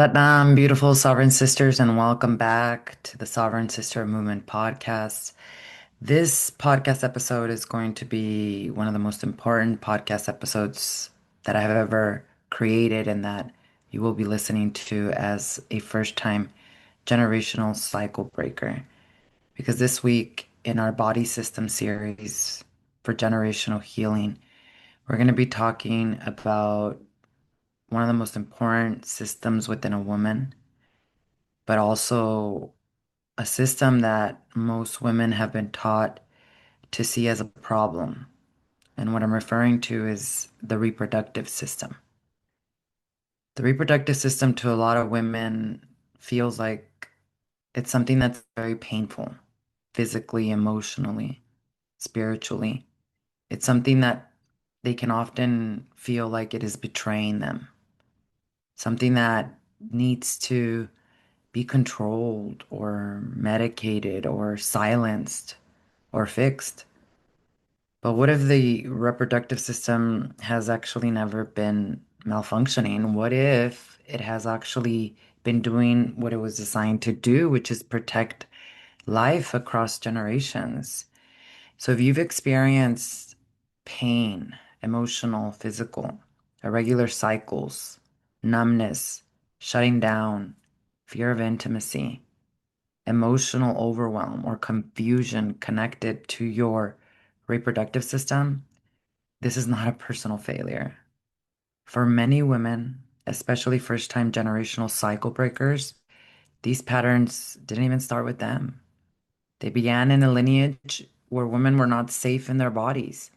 Satnam, beautiful sovereign sisters, and welcome back to the Sovereign Sister Movement podcast. This podcast episode is going to be one of the most important podcast episodes that I have ever created, and that you will be listening to as a first time generational cycle breaker. Because this week in our body system series for generational healing, we're going to be talking about one of the most important systems within a woman, but also a system that most women have been taught to see as a problem. And what I'm referring to is the reproductive system. The reproductive system to a lot of women feels like it's something that's very painful, physically, emotionally, spiritually. It's something that they can often feel like it is betraying them, something that needs to be controlled or medicated or silenced or fixed. But what if the reproductive system has actually never been malfunctioning? What if it has actually been doing what it was designed to do, which is protect life across generations? So if you've experienced pain, emotional, physical, irregular cycles, numbness, shutting down, fear of intimacy, emotional overwhelm or confusion connected to your reproductive system, this is not a personal failure. For many women, especially first time generational cycle breakers, these patterns didn't even start with them. They began in a lineage where women were not safe in their bodies,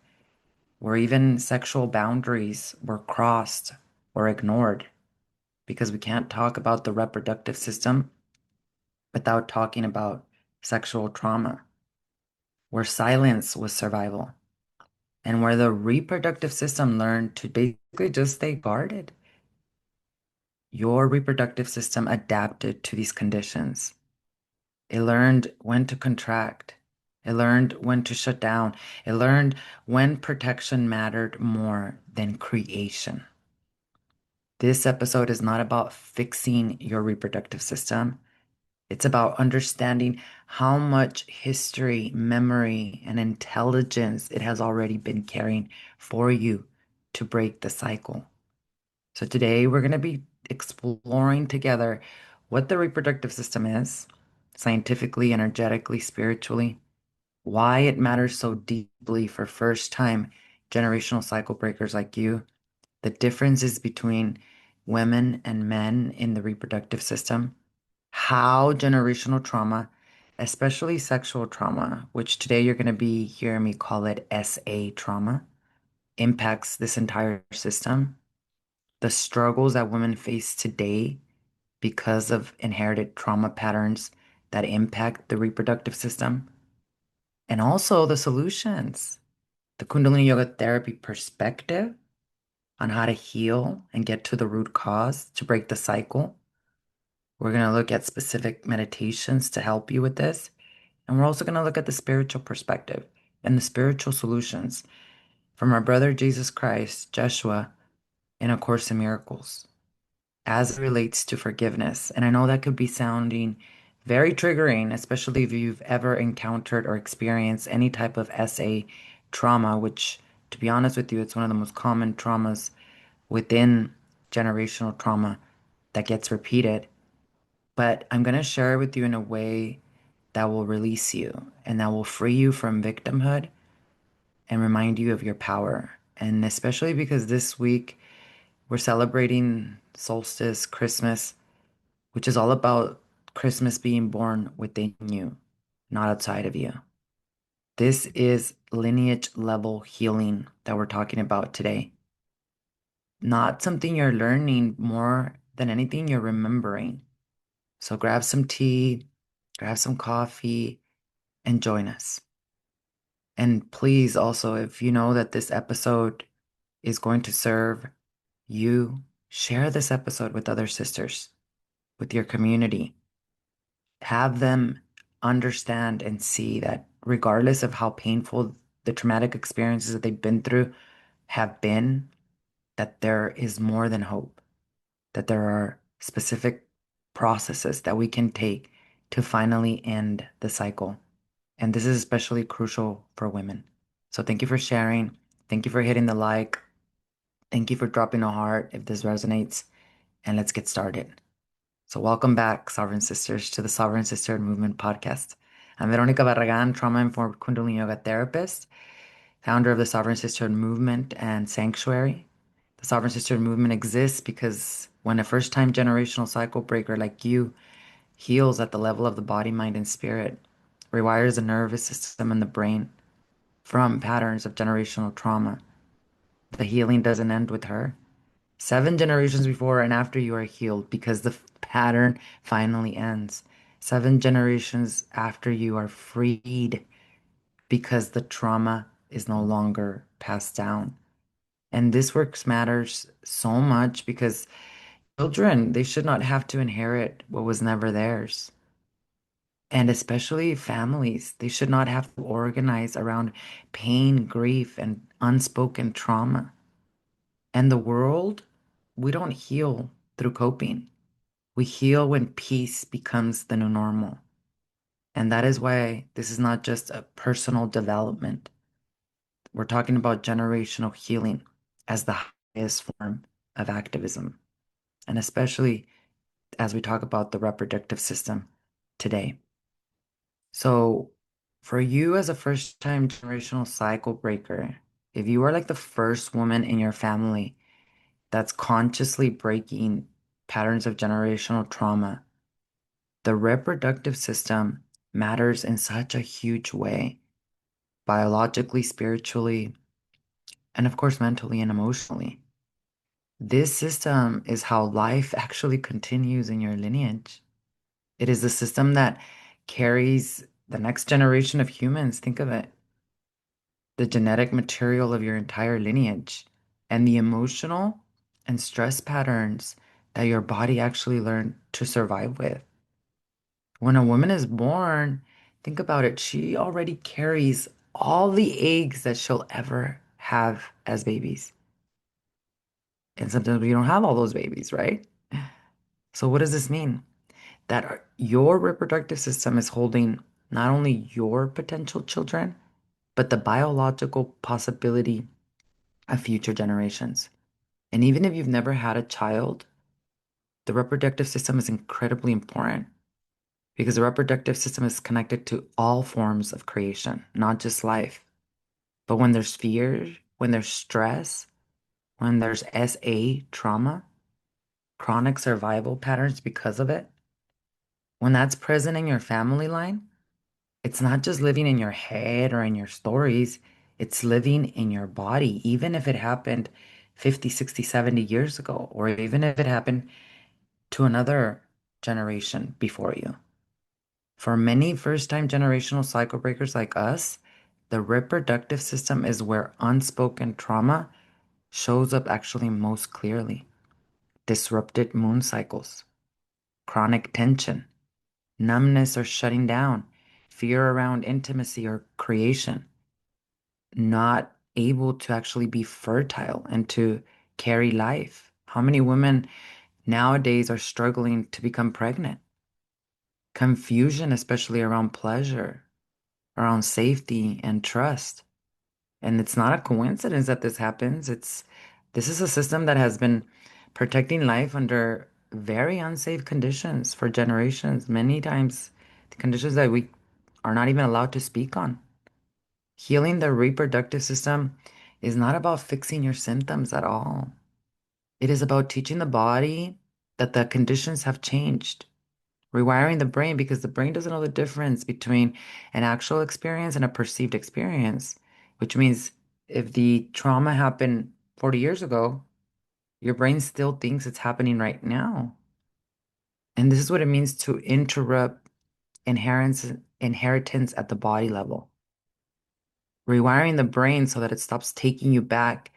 where even sexual boundaries were crossed or ignored, because we can't talk about the reproductive system without talking about sexual trauma, where silence was survival, and where the reproductive system learned to basically just stay guarded. Your reproductive system adapted to these conditions. It learned when to contract. It learned when to shut down. It learned when protection mattered more than creation. This episode is not about fixing your reproductive system. It's about understanding how much history, memory, and intelligence it has already been carrying for you to break the cycle. So today we're going to be exploring together what the reproductive system is, scientifically, energetically, spiritually, why it matters so deeply for first-time generational cycle breakers like you, the differences between women and men in the reproductive system, how generational trauma, especially sexual trauma, which today you're going to be hearing me call it SA trauma, impacts this entire system, the struggles that women face today because of inherited trauma patterns that impact the reproductive system, and also the solutions, the Kundalini Yoga therapy perspective on how to heal and get to the root cause to break the cycle. We're going to look at specific meditations to help you with this. And we're also going to look at the spiritual perspective and the spiritual solutions from our brother Jesus Christ, Joshua, in A Course in Miracles, as it relates to forgiveness. And I know that could be sounding very triggering, especially if you've ever encountered or experienced any type of SA trauma, which, to be honest with you, it's one of the most common traumas within generational trauma that gets repeated. But I'm going to share it with you in a way that will release you and that will free you from victimhood and remind you of your power. And especially because this week we're celebrating solstice, Christmas, which is all about Christmas being born within you, not outside of you. This is lineage level healing that we're talking about today. Not something you're learning, more than anything you're remembering. So grab some tea, grab some coffee, and join us. And please also, if you know that this episode is going to serve you, share this episode with other sisters, with your community. Have them understand and see that regardless of how painful the traumatic experiences that they've been through have been, that there is more than hope, that there are specific processes that we can take to finally end the cycle. And this is especially crucial for women. So thank you for sharing. Thank you for hitting the like. Thank you for dropping a heart if this resonates. And let's get started. So welcome back, Sovereign Sisters, to the Sovereign Sister Movement podcast. I'm Veronica Barragan, trauma-informed Kundalini Yoga therapist, founder of the Sovereign Sisterhood movement and sanctuary. The Sovereign Sisterhood movement exists because when a first-time generational cycle breaker like you heals at the level of the body, mind, and spirit, rewires the nervous system and the brain from patterns of generational trauma, the healing doesn't end with her. 7 generations before and after you are healed because the pattern finally ends. 7 generations after you are freed because the trauma is no longer passed down. And this work matters so much because children, they should not have to inherit what was never theirs. And especially families, they should not have to organize around pain, grief, and unspoken trauma. And the world, we don't heal through coping. We heal when peace becomes the new normal. And that is why this is not just a personal development. We're talking about generational healing as the highest form of activism, and especially as we talk about the reproductive system today. So, for you as a first time generational cycle breaker, if you are like the first woman in your family that's consciously breaking patterns of generational trauma, the reproductive system matters in such a huge way, biologically, spiritually, and of course, mentally and emotionally. This system is how life actually continues in your lineage. It is the system that carries the next generation of humans. Think of it, the genetic material of your entire lineage and the emotional and stress patterns that your body actually learned to survive with. When a woman is born, think about it, she already carries all the eggs that she'll ever have as babies. And sometimes we don't have all those babies, right? So, what does this mean? That your reproductive system is holding not only your potential children, but the biological possibility of future generations. And even if you've never had a child, the reproductive system is incredibly important because the reproductive system is connected to all forms of creation, not just life. But when there's fear, when there's stress, when there's SA trauma, chronic survival patterns because of it, when that's present in your family line, it's not just living in your head or in your stories, it's living in your body, even if it happened 50, 60, 70 years ago, or even if it happened to another generation before you. For many first-time generational cycle breakers like us, the reproductive system is where unspoken trauma shows up actually most clearly. Disrupted moon cycles, chronic tension, numbness or shutting down, fear around intimacy or creation, not able to actually be fertile and to carry life. How many women nowadays are struggling to become pregnant? Confusion, especially around pleasure, around safety and trust. And it's not a coincidence that this happens. This is a system that has been protecting life under very unsafe conditions for generations, many times the conditions that we are not even allowed to speak on. Healing the reproductive system is not about fixing your symptoms at all. It is about teaching the body that the conditions have changed, rewiring the brain because the brain doesn't know the difference between an actual experience and a perceived experience, which means if the trauma happened 40 years ago, your brain still thinks it's happening right now. And this is what it means to interrupt inheritance at the body level, rewiring the brain so that it stops taking you back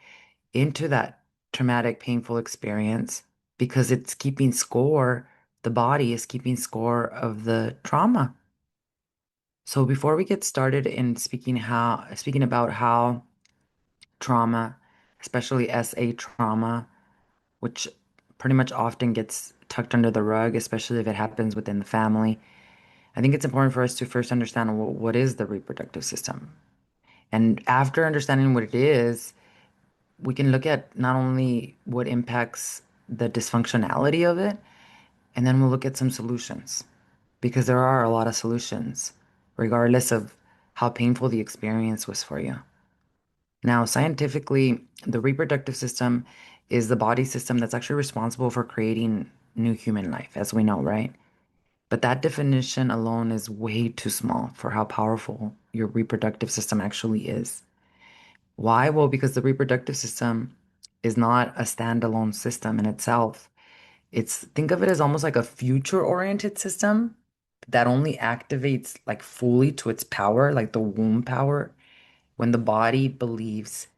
into that traumatic, painful experience because it's keeping score, the body is keeping score of the trauma. So before we get started in speaking about how trauma, especially SA trauma, which pretty much often gets tucked under the rug, especially if it happens within the family. I think it's important for us to first understand what is the reproductive system. And after understanding what it is, we can look at not only what impacts the dysfunctionality of it, and then we'll look at some solutions because there are a lot of solutions, regardless of how painful the experience was for you. Now, scientifically, the reproductive system is the body system that's actually responsible for creating new human life, as we know, right? But that definition alone is way too small for how powerful your reproductive system actually is. Why? Well, because the reproductive system is not a standalone system in itself. Think of it as almost like a future-oriented system that only activates like fully to its power, like the womb power, when the body believes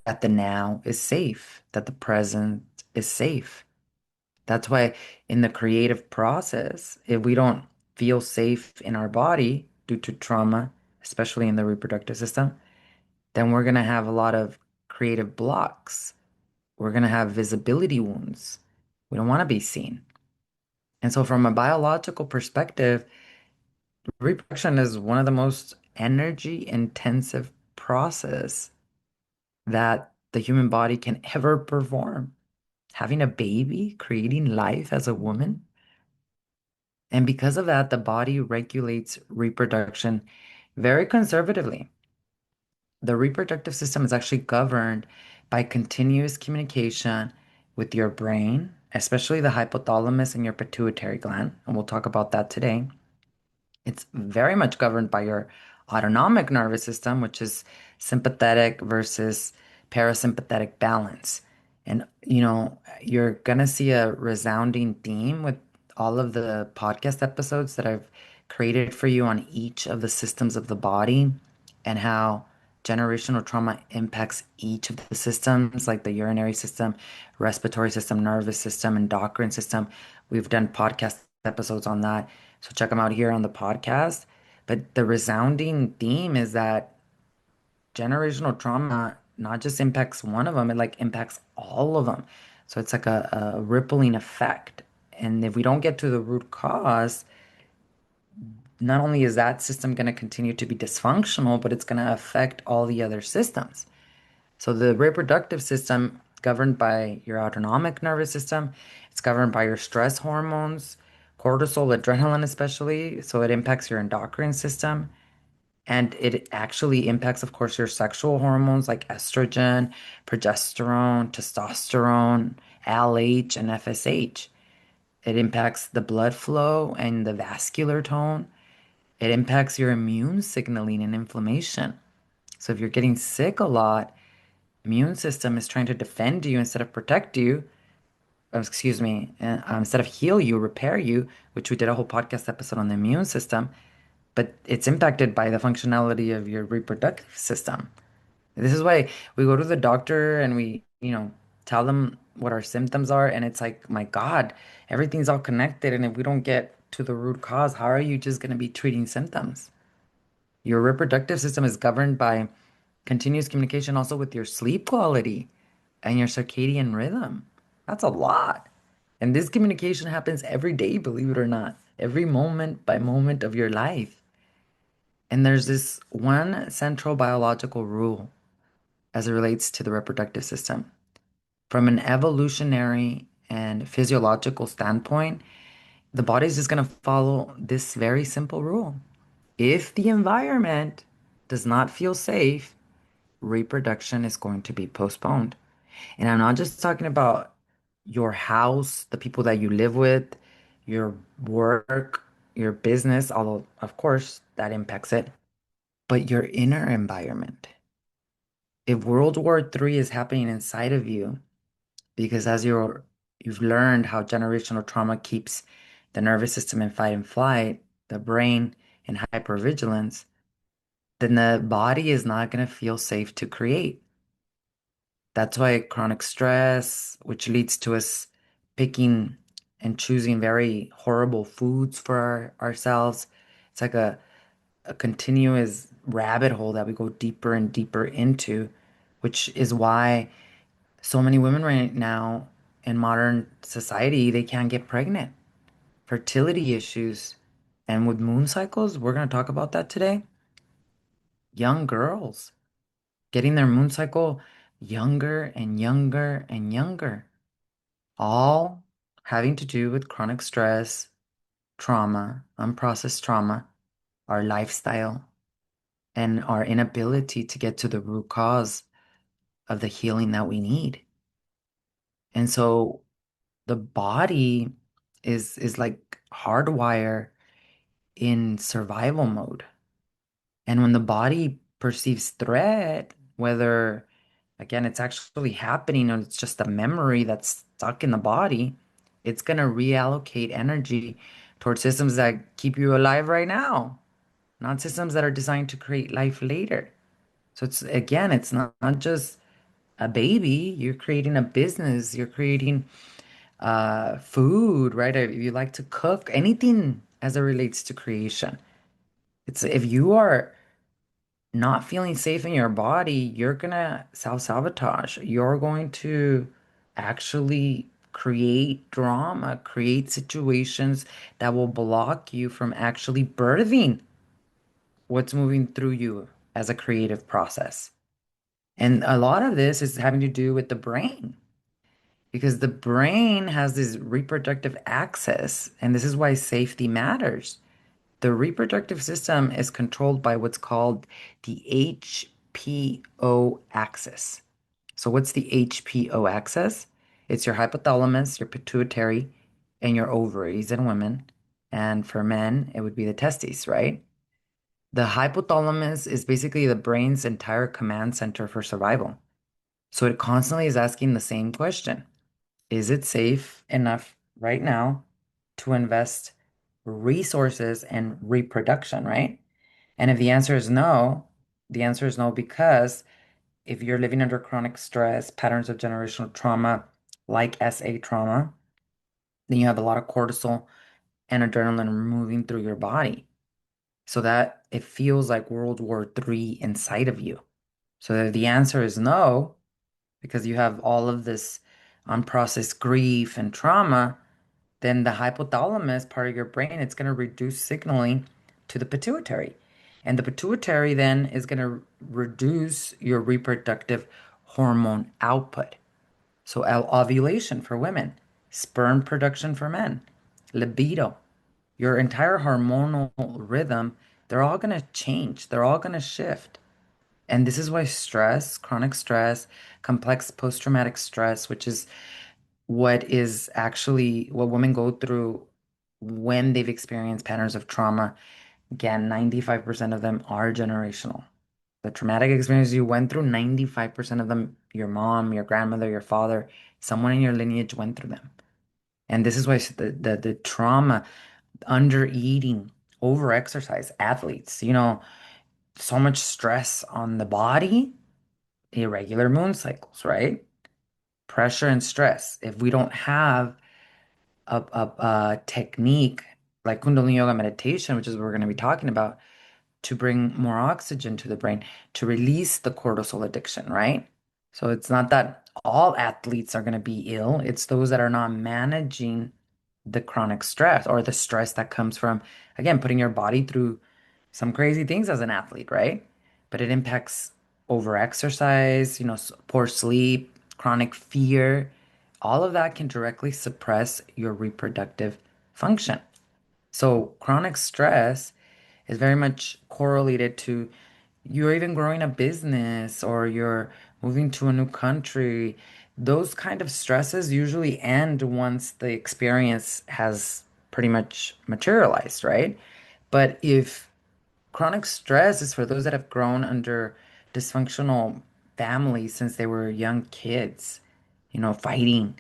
that the now is safe, that the present is safe. That's why in the creative process, if we don't feel safe in our body due to trauma, especially in the reproductive system, then we're going to have a lot of creative blocks. We're going to have visibility wounds. We don't want to be seen. And so, from a biological perspective, reproduction is one of the most energy intensive process that the human body can ever perform. Having a baby, creating life as a woman. And because of that, the body regulates reproduction very conservatively. The reproductive system is actually governed by continuous communication with your brain, especially the hypothalamus and your pituitary gland. And we'll talk about that today. It's very much governed by your autonomic nervous system, which is sympathetic versus parasympathetic balance. And, you're going to see a resounding theme with all of the podcast episodes that I've created for you on each of the systems of the body and how generational trauma impacts each of the systems, like the urinary system, respiratory system, nervous system, endocrine system. We've done podcast episodes on that. So check them out here on the podcast. But the resounding theme is that generational trauma not just impacts one of them, it like impacts all of them. So it's like a rippling effect. And if we don't get to the root cause, not only is that system going to continue to be dysfunctional, but it's going to affect all the other systems. So the reproductive system governed by your autonomic nervous system, it's governed by your stress hormones, cortisol, adrenaline especially, so it impacts your endocrine system. And it actually impacts, of course, your sexual hormones like estrogen, progesterone, testosterone, LH, and FSH. It impacts the blood flow and the vascular tone. It impacts your immune signaling and inflammation. So if you're getting sick a lot, immune system is trying to defend you instead of protect you. Excuse me, instead of heal you, repair you, which we did a whole podcast episode on the immune system. But it's impacted by the functionality of your reproductive system. This is why we go to the doctor and we tell them what our symptoms are, and it's like, my God, everything's all connected. And if we don't get to the root cause, how are you just going to be treating symptoms? Your reproductive system is governed by continuous communication also with your sleep quality and your circadian rhythm. That's a lot. And this communication happens every day, believe it or not, every moment by moment of your life. And there's this one central biological rule as it relates to the reproductive system. From an evolutionary and physiological standpoint, the body's just going to follow this very simple rule. If the environment does not feel safe, reproduction is going to be postponed. And I'm not just talking about your house, the people that you live with, your work, your business, although, of course, that impacts it, but your inner environment. If World War III is happening inside of you, because you've learned how generational trauma keeps the nervous system in fight and flight, the brain in hypervigilance, then the body is not going to feel safe to create. That's why chronic stress, which leads to us picking and choosing very horrible foods for ourselves, it's like a continuous rabbit hole that we go deeper and deeper into, which is why so many women right now in modern society, they can't get pregnant. Fertility issues. And with moon cycles, we're going to talk about that today. Young girls getting their moon cycle younger and younger and younger, all having to do with chronic stress, trauma, unprocessed trauma, our lifestyle, and our inability to get to the root cause of the healing that we need. And so the body is like hardwire in survival mode. And when the body perceives threat, whether again it's actually happening or it's just a memory that's stuck in the body, it's going to reallocate energy towards systems that keep you alive right now, not systems that are designed to create life later. So it's again, it's not just a baby, you're creating a business, you're creating food, right? If you like to cook, anything as it relates to creation. It's if you are not feeling safe in your body, you're gonna self-sabotage. You're going to actually create drama, create situations that will block you from actually birthing what's moving through you as a creative process. And a lot of this is having to do with the brain because the brain has this reproductive axis, and this is why safety matters. The reproductive system is controlled by what's called the HPO axis. So, what's the HPO axis? It's your hypothalamus, your pituitary, and your ovaries in women. And for men, it would be the testes, right? The hypothalamus is basically the brain's entire command center for survival. So, it constantly is asking the same question. Is it safe enough right now to invest resources and reproduction, right? And if the answer is no, the answer is no because if you're living under chronic stress, patterns of generational trauma, like SA trauma, then you have a lot of cortisol and adrenaline moving through your body so that it feels like World War III inside of you. So if the answer is no, because you have all of this unprocessed grief and trauma, then the hypothalamus part of your brain, it's going to reduce signaling to the pituitary. And the pituitary then is going to reduce your reproductive hormone output. So ovulation for women, sperm production for men, libido, your entire hormonal rhythm, they're all going to change. They're all going to shift. And this is why stress, chronic stress, complex post-traumatic stress, which is what is actually what women go through when they've experienced patterns of trauma. Again, 95% of them are generational. The traumatic experience you went through, 95% of them, your mom, your grandmother, your father, someone in your lineage went through them. And this is why the trauma, under eating, over exercise, athletes, so much stress on the body, irregular moon cycles, right? Pressure and stress. If we don't have a technique like Kundalini Yoga meditation, which is what we're going to be talking about, to bring more oxygen to the brain, to release the cortisol addiction, right? So it's not that all athletes are going to be ill, it's those that are not managing the chronic stress or the stress that comes from, again, putting your body through some crazy things as an athlete, right? But it impacts overexercise, poor sleep, chronic fear. All of that can directly suppress your reproductive function. So, chronic stress is very much correlated to you're even growing a business or you're moving to a new country. Those kind of stresses usually end once the experience has pretty much materialized, right? But if chronic stress is for those that have grown under dysfunctional families since they were young kids, fighting,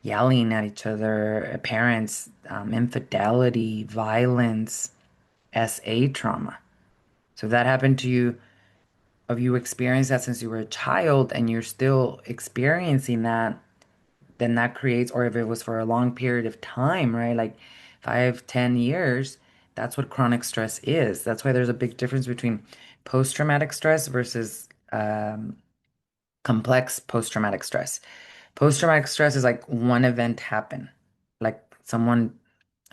yelling at each other, parents, infidelity, violence, SA trauma. So if that happened to you, if you experienced that since you were a child and you're still experiencing that, then that creates, or if it was for a long period of time, right? Like 5, 10 years, that's what chronic stress is. That's why there's a big difference between post-traumatic stress versus complex post-traumatic stress. Post-traumatic stress is like one event happened, like someone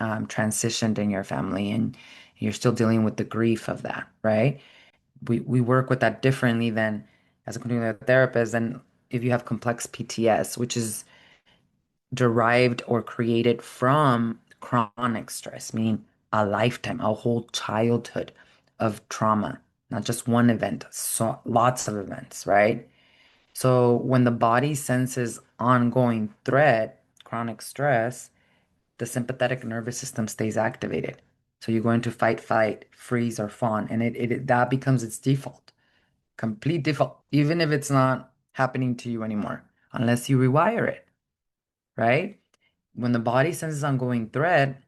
transitioned in your family and you're still dealing with the grief of that, right? We work with that differently than as a continuing therapist. And if you have complex PTS, which is derived or created from chronic stress, meaning a lifetime, a whole childhood of trauma, not just one event, so lots of events, right? So when the body senses ongoing threat, chronic stress, the sympathetic nervous system stays activated. So you go into fight, fight, freeze, or fawn, and that becomes its default, complete default, even if it's not happening to you anymore, unless you rewire it, right? When the body senses ongoing threat,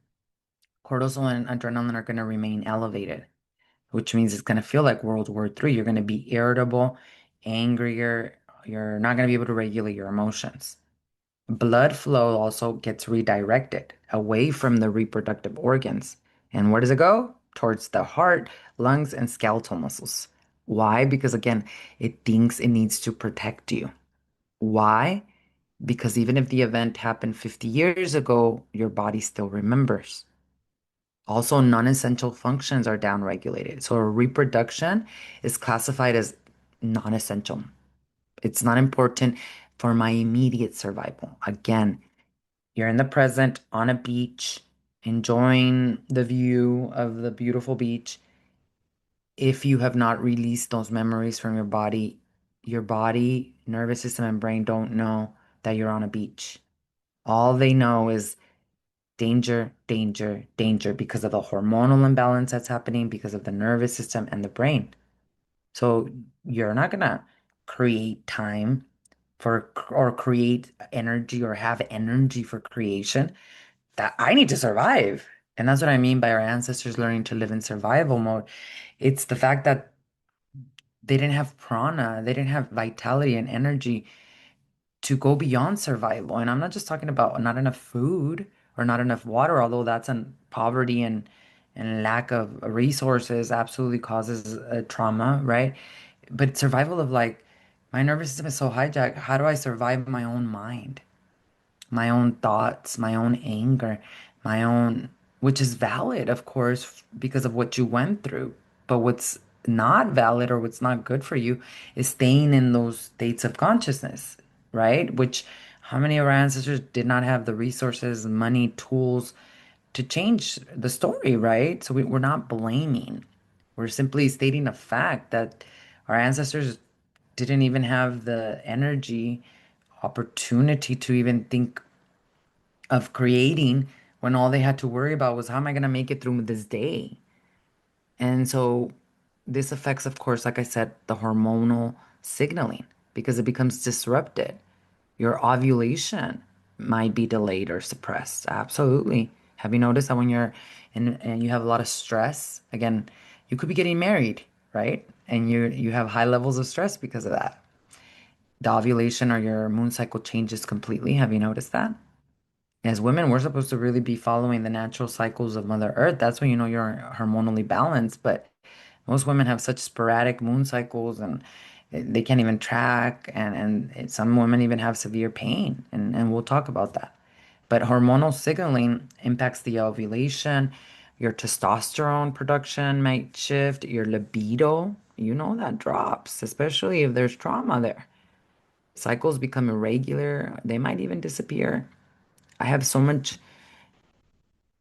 cortisol and adrenaline are going to remain elevated, which means it's going to feel like World War III. You're going to be irritable, angrier. You're not going to be able to regulate your emotions. Blood flow also gets redirected away from the reproductive organs. And where does it go? Towards the heart, lungs, and skeletal muscles. Why? Because again, it thinks it needs to protect you. Why? Because even if the event happened 50 years ago, your body still remembers. Also, non-essential functions are downregulated. So reproduction is classified as non-essential. It's not important for my immediate survival. Again, you're in the present on a beach, enjoying the view of the beautiful beach. If you have not released those memories from your body, nervous system, and brain don't know that you're on a beach. All they know is danger, danger, danger because of the hormonal imbalance that's happening, because of the nervous system and the brain. So you're not gonna create time for or create energy or have energy for creation. That I need to survive. And that's what I mean by our ancestors learning to live in survival mode. It's the fact that they didn't have prana, they didn't have vitality and energy to go beyond survival. And I'm not just talking about not enough food or not enough water, although that's an poverty and lack of resources absolutely causes trauma, right? But survival of like my nervous system is so hijacked. How do I survive my own mind, my own thoughts, my own anger, my own, which is valid, of course, because of what you went through. But what's not valid or what's not good for you is staying in those states of consciousness, right? Which how many of our ancestors did not have the resources, money, tools to change the story, right? So we're not blaming. We're simply stating a fact that our ancestors didn't even have the energy, opportunity to even think of creating when all they had to worry about was how am I going to make it through this day? And so this affects, of course, like I said, the hormonal signaling because it becomes disrupted. Your ovulation might be delayed or suppressed. Absolutely. Have you noticed that when you're in and you have a lot of stress, again, you could be getting married, right? And you have high levels of stress because of that. The ovulation or your moon cycle changes completely. Have you noticed that? As women, we're supposed to really be following the natural cycles of Mother Earth. That's when you know you're hormonally balanced. But most women have such sporadic moon cycles and they can't even track. And some women even have severe pain. And we'll talk about that. But hormonal signaling impacts the ovulation. Your testosterone production might shift. Your libido, you know, that drops, especially if there's trauma there. Cycles become irregular. They might even disappear. I have so much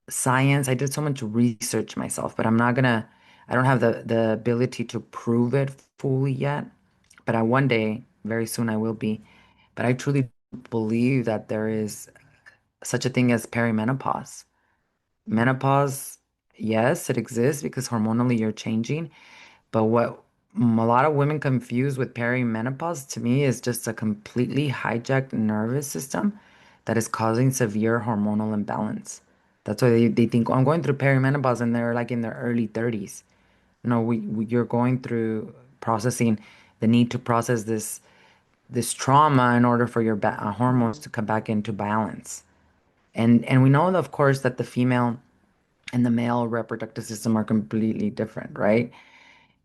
science. I did so much research myself, but I don't have the ability to prove it fully yet. But I one day, very soon I will be. But I truly believe that there is such a thing as perimenopause. Menopause, yes, it exists because hormonally you're changing. But what a lot of women confuse with perimenopause to me is just a completely hijacked nervous system that is causing severe hormonal imbalance. That's why they think, oh, I'm going through perimenopause and they're like in their early 30s. No, you're going through processing the need to process this trauma in order for your hormones to come back into balance. And we know, of course, that the female and the male reproductive system are completely different, right?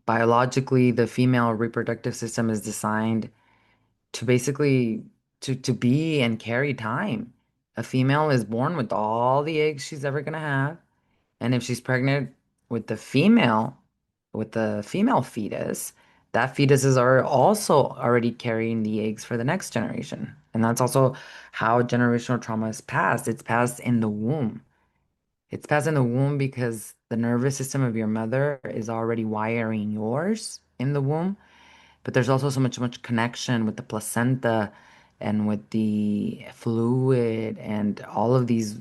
Biologically, the female reproductive system is designed to basically to be and carry time. A female is born with all the eggs she's ever gonna have. And if she's pregnant with with the female fetus, that fetuses are also already carrying the eggs for the next generation. And that's also how generational trauma is passed. It's passed in the womb. It's passed in the womb because the nervous system of your mother is already wiring yours in the womb. But there's also so much connection with the placenta and with the fluid and all of these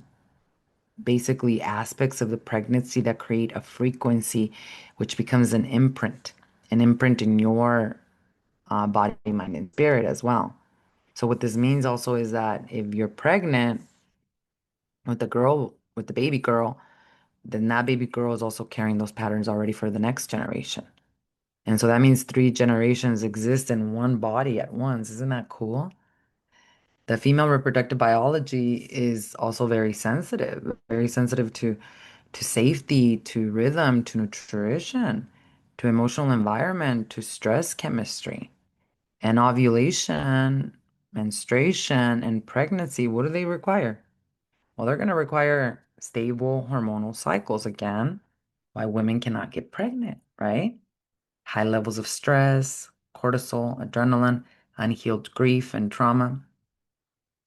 basically aspects of the pregnancy that create a frequency which becomes an imprint in your body, mind, and spirit as well. So what this means also is that if you're pregnant with the girl, with the baby girl, then that baby girl is also carrying those patterns already for the next generation. And so that means three generations exist in one body at once. Isn't that cool? The female reproductive biology is also very sensitive to safety, to rhythm, to nutrition, to emotional environment, to stress chemistry. And ovulation, menstruation, and pregnancy, what do they require? Well, they're going to require stable hormonal cycles again, why women cannot get pregnant, right? High levels of stress, cortisol, adrenaline, unhealed grief, and trauma.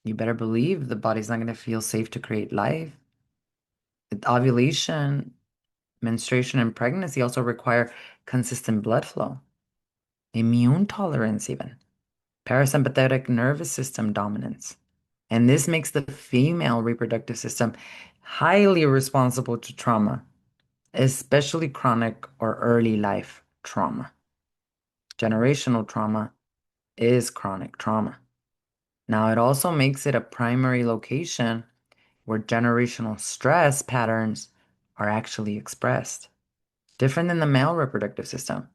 You better believe the body's not going to feel safe to create life. Ovulation, menstruation, and pregnancy also require consistent blood flow, immune tolerance, even parasympathetic nervous system dominance. And this makes the female reproductive system highly responsible to trauma, especially chronic or early life trauma. Generational trauma is chronic trauma. Now, it also makes it a primary location where generational stress patterns are actually expressed, different than the male reproductive system.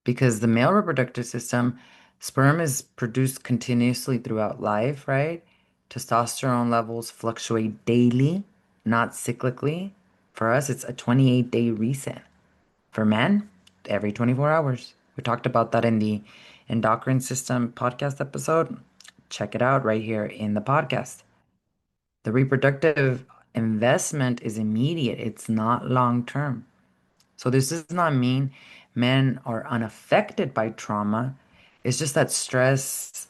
Because the male reproductive system, sperm is produced continuously throughout life, right? Testosterone levels fluctuate daily, not cyclically. For us, it's a 28-day reset. For men, every 24 hours. We talked about that in the endocrine system podcast episode. Check it out right here in the podcast. The reproductive investment is immediate, it's not long term. So this does not mean men are unaffected by trauma. It's just that stress,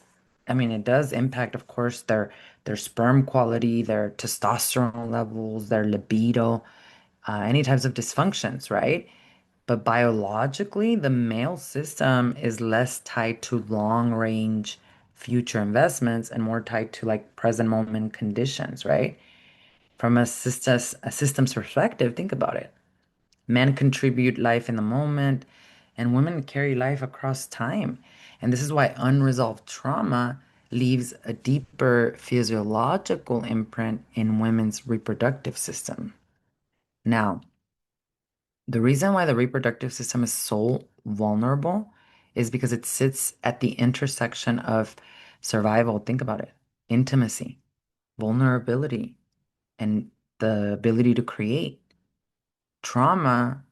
I mean, it does impact, of course, their sperm quality, their testosterone levels, their libido, any types of dysfunctions, right? But biologically, the male system is less tied to long range future investments and more tied to like present moment conditions, right? From a systems perspective, think about it. Men contribute life in the moment, and women carry life across time. And this is why unresolved trauma leaves a deeper physiological imprint in women's reproductive system. Now, the reason why the reproductive system is so vulnerable is because it sits at the intersection of survival, think about it, intimacy, vulnerability, and the ability to create. Trauma,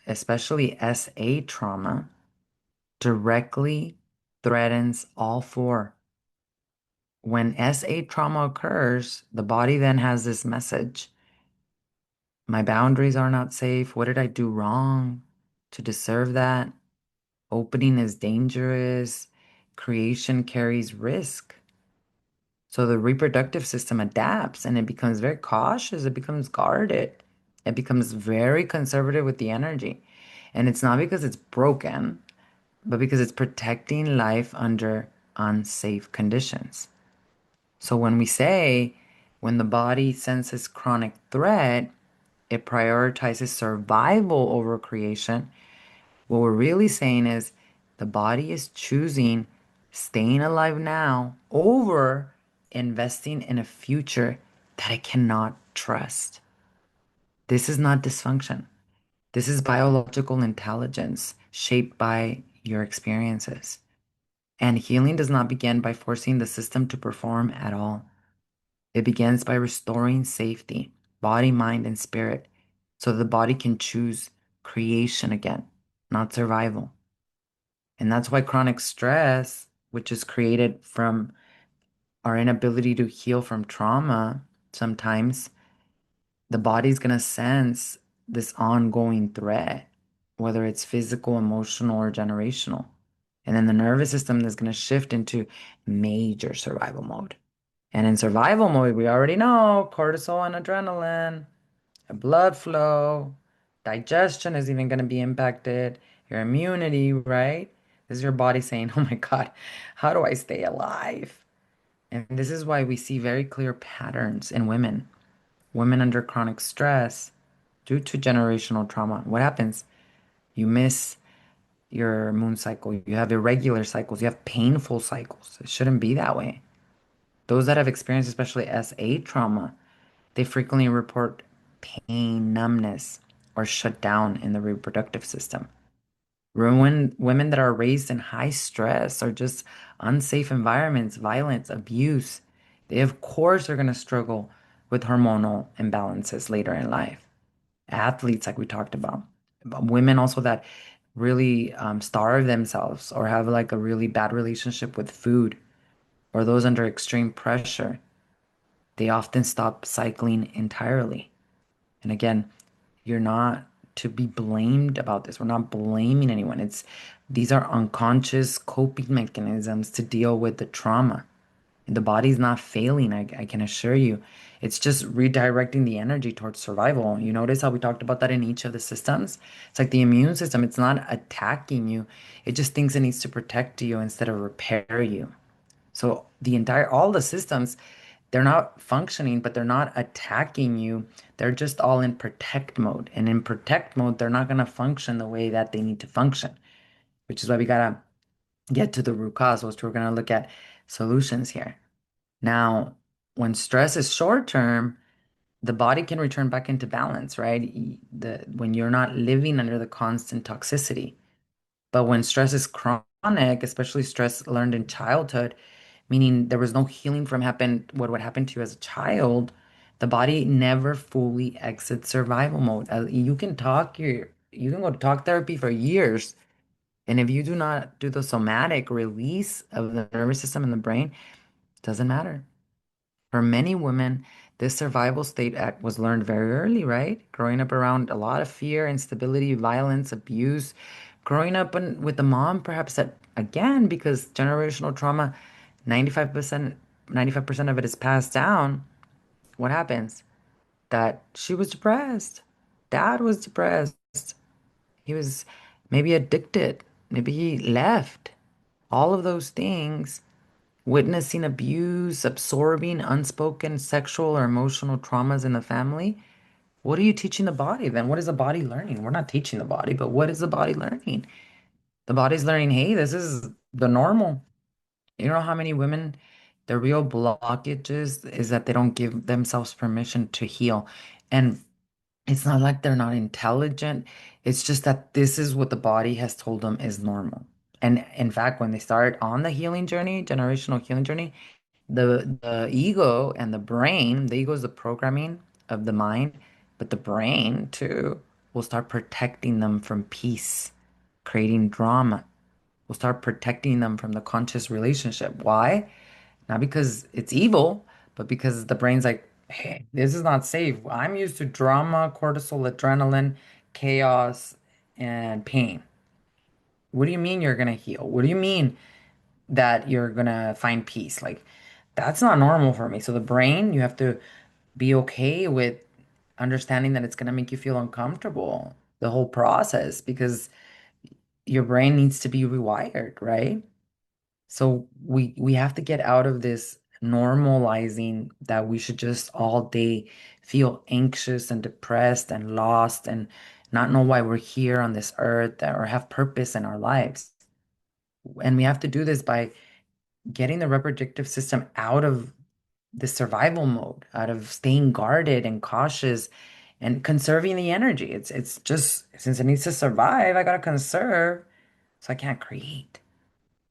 especially SA trauma, directly threatens all four. When SA trauma occurs, the body then has this message: my boundaries are not safe. What did I do wrong to deserve that? Opening is dangerous. Creation carries risk. So the reproductive system adapts and it becomes very cautious. It becomes guarded. It becomes very conservative with the energy. And it's not because it's broken, but because it's protecting life under unsafe conditions. So when we say, when the body senses chronic threat, it prioritizes survival over creation. What we're really saying is the body is choosing staying alive now over investing in a future that it cannot trust. This is not dysfunction. This is biological intelligence shaped by your experiences. And healing does not begin by forcing the system to perform at all. It begins by restoring safety, body, mind, and spirit, so the body can choose creation again, not survival. And that's why chronic stress, which is created from our inability to heal from trauma, sometimes the body's going to sense this ongoing threat, whether it's physical, emotional, or generational. And then the nervous system is going to shift into major survival mode. And in survival mode, we already know cortisol and adrenaline, blood flow, digestion is even going to be impacted, your immunity, right? This is your body saying, oh my God, how do I stay alive? And this is why we see very clear patterns in women. Women under chronic stress due to generational trauma. What happens? You miss your moon cycle. You have irregular cycles. You have painful cycles. It shouldn't be that way. Those that have experienced, especially SA trauma, they frequently report pain, numbness, or shut down in the reproductive system. Women that are raised in high stress or just unsafe environments, violence, abuse, they of course are going to struggle with hormonal imbalances later in life. Athletes, like we talked about, but women also that really starve themselves or have like a really bad relationship with food, or those under extreme pressure, they often stop cycling entirely. And again, you're not to be blamed about this. We're not blaming anyone. It's these are unconscious coping mechanisms to deal with the trauma. The body's not failing, I can assure you. It's just redirecting the energy towards survival. You notice how we talked about that in each of the systems? It's like the immune system, it's not attacking you. It just thinks it needs to protect you instead of repair you. So all the systems, they're not functioning, but they're not attacking you. They're just all in protect mode. And in protect mode, they're not going to function the way that they need to function, which is why we got to get to the root cause, which we're going to look at solutions here. Now, when stress is short term, the body can return back into balance, right? When you're not living under the constant toxicity. But when stress is chronic, especially stress learned in childhood, meaning there was no healing from what would happen to you as a child, the body never fully exits survival mode. You can go to talk therapy for years, and if you do not do the somatic release of the nervous system and the brain, it doesn't matter. For many women, this survival state act was learned very early, right? Growing up around a lot of fear, instability, violence, abuse, growing up with a mom, perhaps that again, because generational trauma, 95%, 95% of it is passed down. What happens? That she was depressed. Dad was depressed. He was maybe addicted. Maybe he left. All of those things, witnessing abuse, absorbing unspoken sexual or emotional traumas in the family. What are you teaching the body then? What is the body learning? We're not teaching the body, but what is the body learning? The body's learning, hey, this is the normal. You know how many women, the real blockages is that they don't give themselves permission to heal. And it's not like they're not intelligent. It's just that this is what the body has told them is normal. And in fact, when they start on the healing journey, generational healing journey, the ego and the ego is the programming of the mind, but the brain too will start protecting them from peace, creating drama. Will start protecting them from the conscious relationship. Why? Not because it's evil, but because the brain's like, hey, this is not safe. I'm used to drama, cortisol, adrenaline, chaos, and pain. What do you mean you're gonna heal? What do you mean that you're gonna find peace? Like, that's not normal for me. So the brain, you have to be okay with understanding that it's gonna make you feel uncomfortable, the whole process, because your brain needs to be rewired, right? So we have to get out of this normalizing that we should just all day feel anxious and depressed and lost and not know why we're here on this earth or have purpose in our lives. And we have to do this by getting the reproductive system out of the survival mode, out of staying guarded and cautious and conserving the energy. It's just since it needs to survive, I gotta conserve, so I can't create.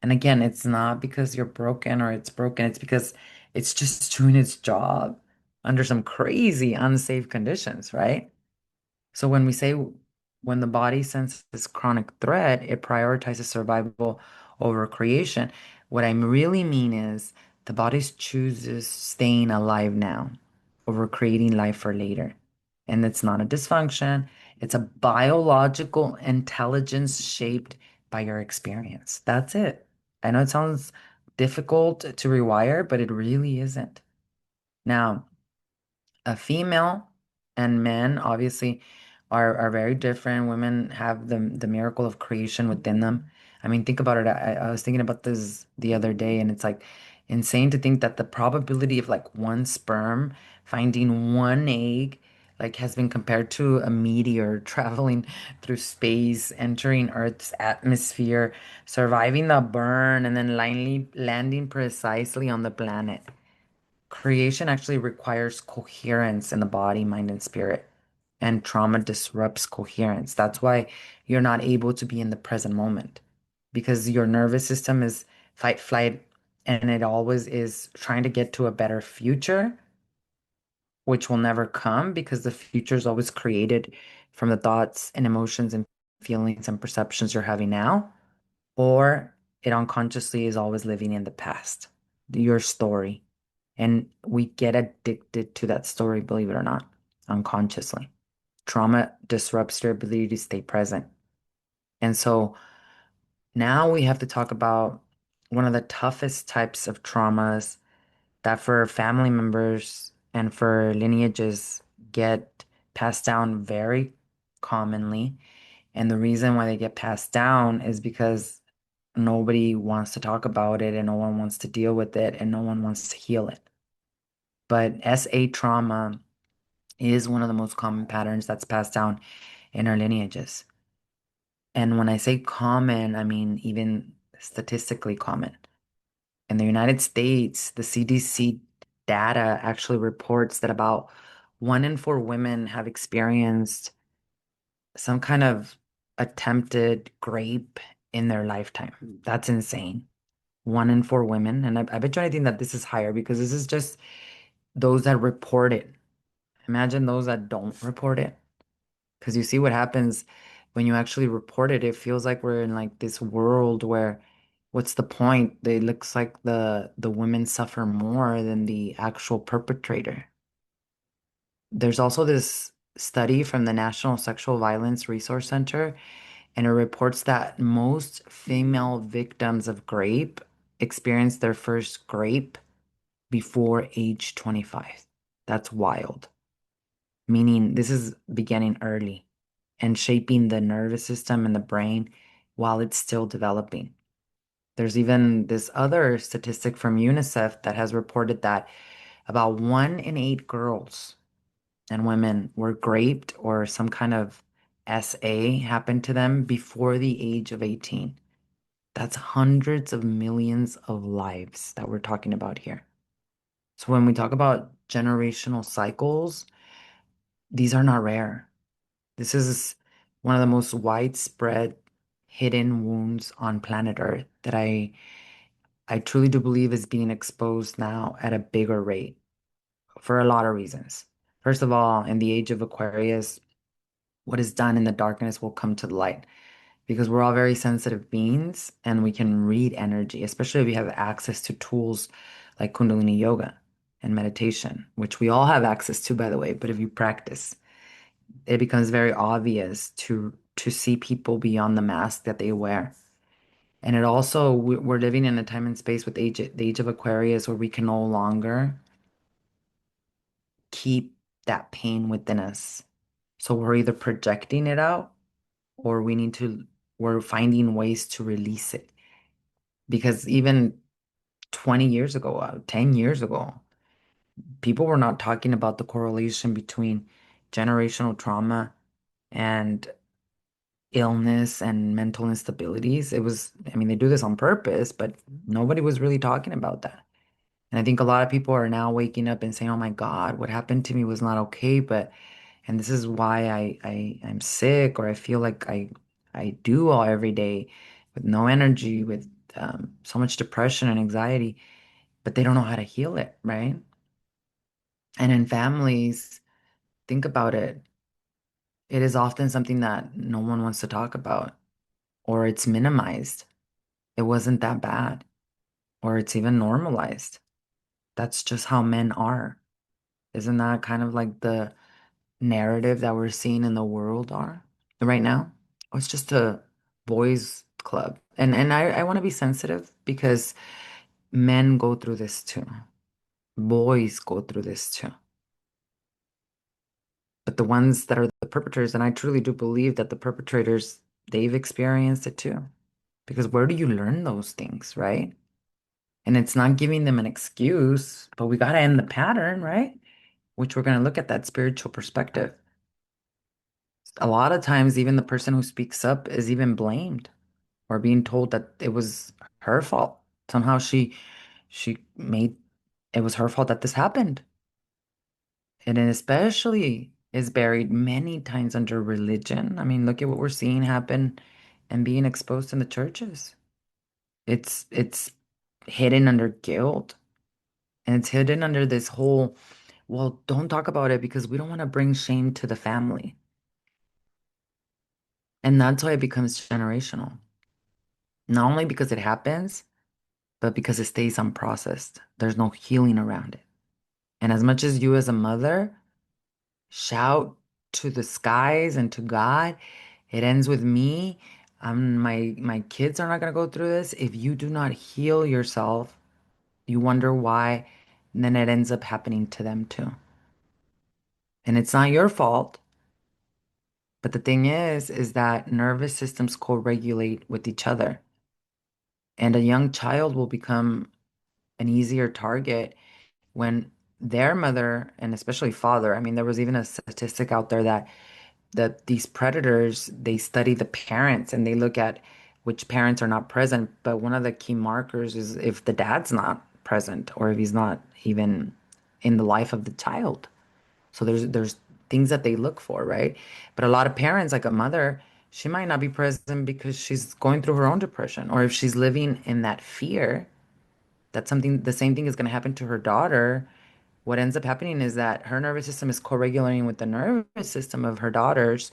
And again, it's not because you're broken or it's broken, it's because it's just doing its job under some crazy unsafe conditions, right? So when the body senses chronic threat, it prioritizes survival over creation. What I really mean is The body chooses staying alive now over creating life for later. And it's not a dysfunction, it's a biological intelligence shaped by your experience. That's it. I know it sounds difficult to rewire, but it really isn't. Now, a female and men obviously are very different. Women have the miracle of creation within them. I mean, think about it. I was thinking about this the other day, and it's like insane to think that the probability of like one sperm finding one egg like has been compared to a meteor traveling through space, entering Earth's atmosphere, surviving the burn, and then landing precisely on the planet. Creation actually requires coherence in the body, mind, and spirit. And trauma disrupts coherence. That's why you're not able to be in the present moment because your nervous system is fight, flight, and it always is trying to get to a better future, which will never come because the future is always created from the thoughts and emotions and feelings and perceptions you're having now, or it unconsciously is always living in the past, your story. And we get addicted to that story, believe it or not, unconsciously. Trauma disrupts your ability to stay present. And so now we have to talk about one of the toughest types of traumas that for family members and for lineages get passed down very commonly. And the reason why they get passed down is because nobody wants to talk about it and no one wants to deal with it and no one wants to heal it. But SA trauma is one of the most common patterns that's passed down in our lineages. And when I say common, I mean even statistically common. In the United States, the CDC data actually reports that about 1 in 4 women have experienced some kind of attempted rape in their lifetime. That's insane. 1 in 4 women. And I bet you anything that this is higher because this is just those that report it. Imagine those that don't report it. Because you see what happens when you actually report it. It feels like we're in like this world where what's the point? It looks like the women suffer more than the actual perpetrator. There's also this study from the National Sexual Violence Resource Center, and it reports that most female victims of rape experience their first rape before age 25. That's wild. Meaning this is beginning early and shaping the nervous system and the brain while it's still developing. There's even this other statistic from UNICEF that has reported that about 1 in 8 girls and women were raped or some kind of SA happened to them before the age of 18. That's hundreds of millions of lives that we're talking about here. So when we talk about generational cycles, these are not rare. This is one of the most widespread hidden wounds on planet Earth that I truly do believe is being exposed now at a bigger rate for a lot of reasons. First of all, in the age of Aquarius, what is done in the darkness will come to the light because we're all very sensitive beings and we can read energy, especially if you have access to tools like Kundalini yoga and meditation, which we all have access to, by the way, but if you practice, it becomes very obvious to see people beyond the mask that they wear. And it also we're living in a time and space with the age of Aquarius where we can no longer keep that pain within us. So we're either projecting it out or we're finding ways to release it. Because even 20 years ago, 10 years ago, people were not talking about the correlation between generational trauma and illness and mental instabilities. It was, I mean, they do this on purpose, but nobody was really talking about that. And I think a lot of people are now waking up and saying, "Oh my God, what happened to me was not okay." But and this is why I'm sick, or I feel like I do all every day with no energy, with so much depression and anxiety, but they don't know how to heal it, right? And in families, think about it. It is often something that no one wants to talk about, or it's minimized. It wasn't that bad, or it's even normalized. That's just how men are. Isn't that kind of like the narrative that we're seeing in the world are right now? Oh, it's just a boys club. And I want to be sensitive because men go through this too. Boys go through this too. But the ones that are the perpetrators, and I truly do believe that the perpetrators, they've experienced it too. Because where do you learn those things, right? And it's not giving them an excuse, but we got to end the pattern, right? Which we're going to look at that spiritual perspective. A lot of times, even the person who speaks up is even blamed or being told that it was her fault. Somehow she made it was her fault that this happened. And it especially is buried many times under religion. I mean, look at what we're seeing happen and being exposed in the churches. It's hidden under guilt and it's hidden under this whole, well, don't talk about it because we don't want to bring shame to the family. And that's why it becomes generational. Not only because it happens, but because it stays unprocessed. There's no healing around it. And as much as you as a mother shout to the skies and to God, it ends with me. My kids are not gonna go through this. If you do not heal yourself, you wonder why, then it ends up happening to them too. And it's not your fault. But the thing is that nervous systems co-regulate with each other. And a young child will become an easier target when their mother and especially father, I mean, there was even a statistic out there that these predators, they study the parents and they look at which parents are not present. But one of the key markers is if the dad's not present or if he's not even in the life of the child. So there's things that they look for, right? But a lot of parents, like a mother, she might not be present because she's going through her own depression, or if she's living in that fear that something the same thing is going to happen to her daughter. What ends up happening is that her nervous system is co-regulating with the nervous system of her daughter's.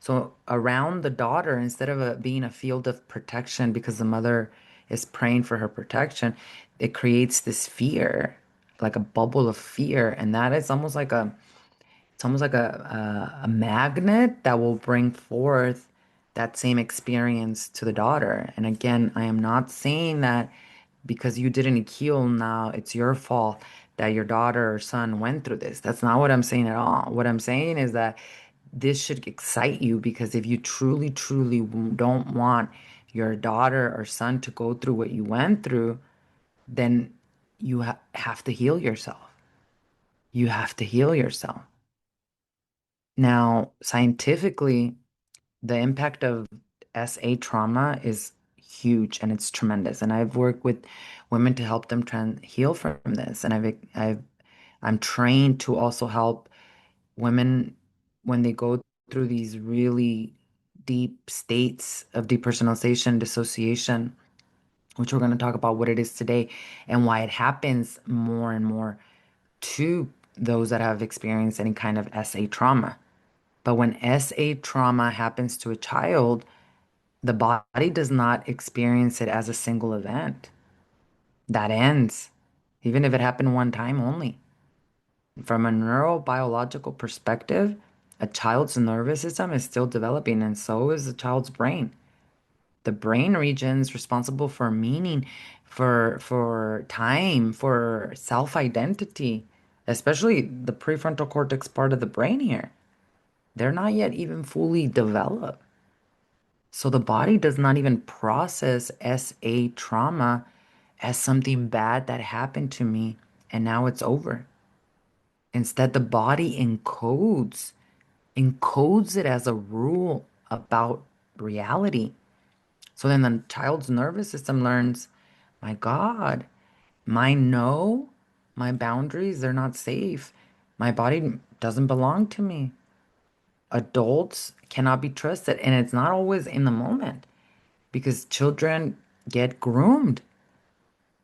So around the daughter, instead of being a field of protection because the mother is praying for her protection, it creates this fear, like a bubble of fear, and that is almost like a it's almost like a magnet that will bring forth that same experience to the daughter. And again, I am not saying that because you didn't heal now, it's your fault that your daughter or son went through this. That's not what I'm saying at all. What I'm saying is that this should excite you because if you truly, truly don't want your daughter or son to go through what you went through, then you have to heal yourself. You have to heal yourself. Now, scientifically, the impact of SA trauma is huge and it's tremendous. And I've worked with women to help them heal from this. And I'm trained to also help women when they go through these really deep states of depersonalization, dissociation, which we're going to talk about what it is today and why it happens more and more to those that have experienced any kind of SA trauma. But when SA trauma happens to a child, the body does not experience it as a single event. That ends, even if it happened one time only. From a neurobiological perspective, a child's nervous system is still developing, and so is the child's brain. The brain regions responsible for meaning, for time, for self-identity, especially the prefrontal cortex part of the brain here. They're not yet even fully developed. So the body does not even process SA trauma as something bad that happened to me and now it's over. Instead, the body encodes it as a rule about reality. So then the child's nervous system learns, my God, my no, my boundaries, they're not safe. My body doesn't belong to me. Adults cannot be trusted. And it's not always in the moment because children get groomed.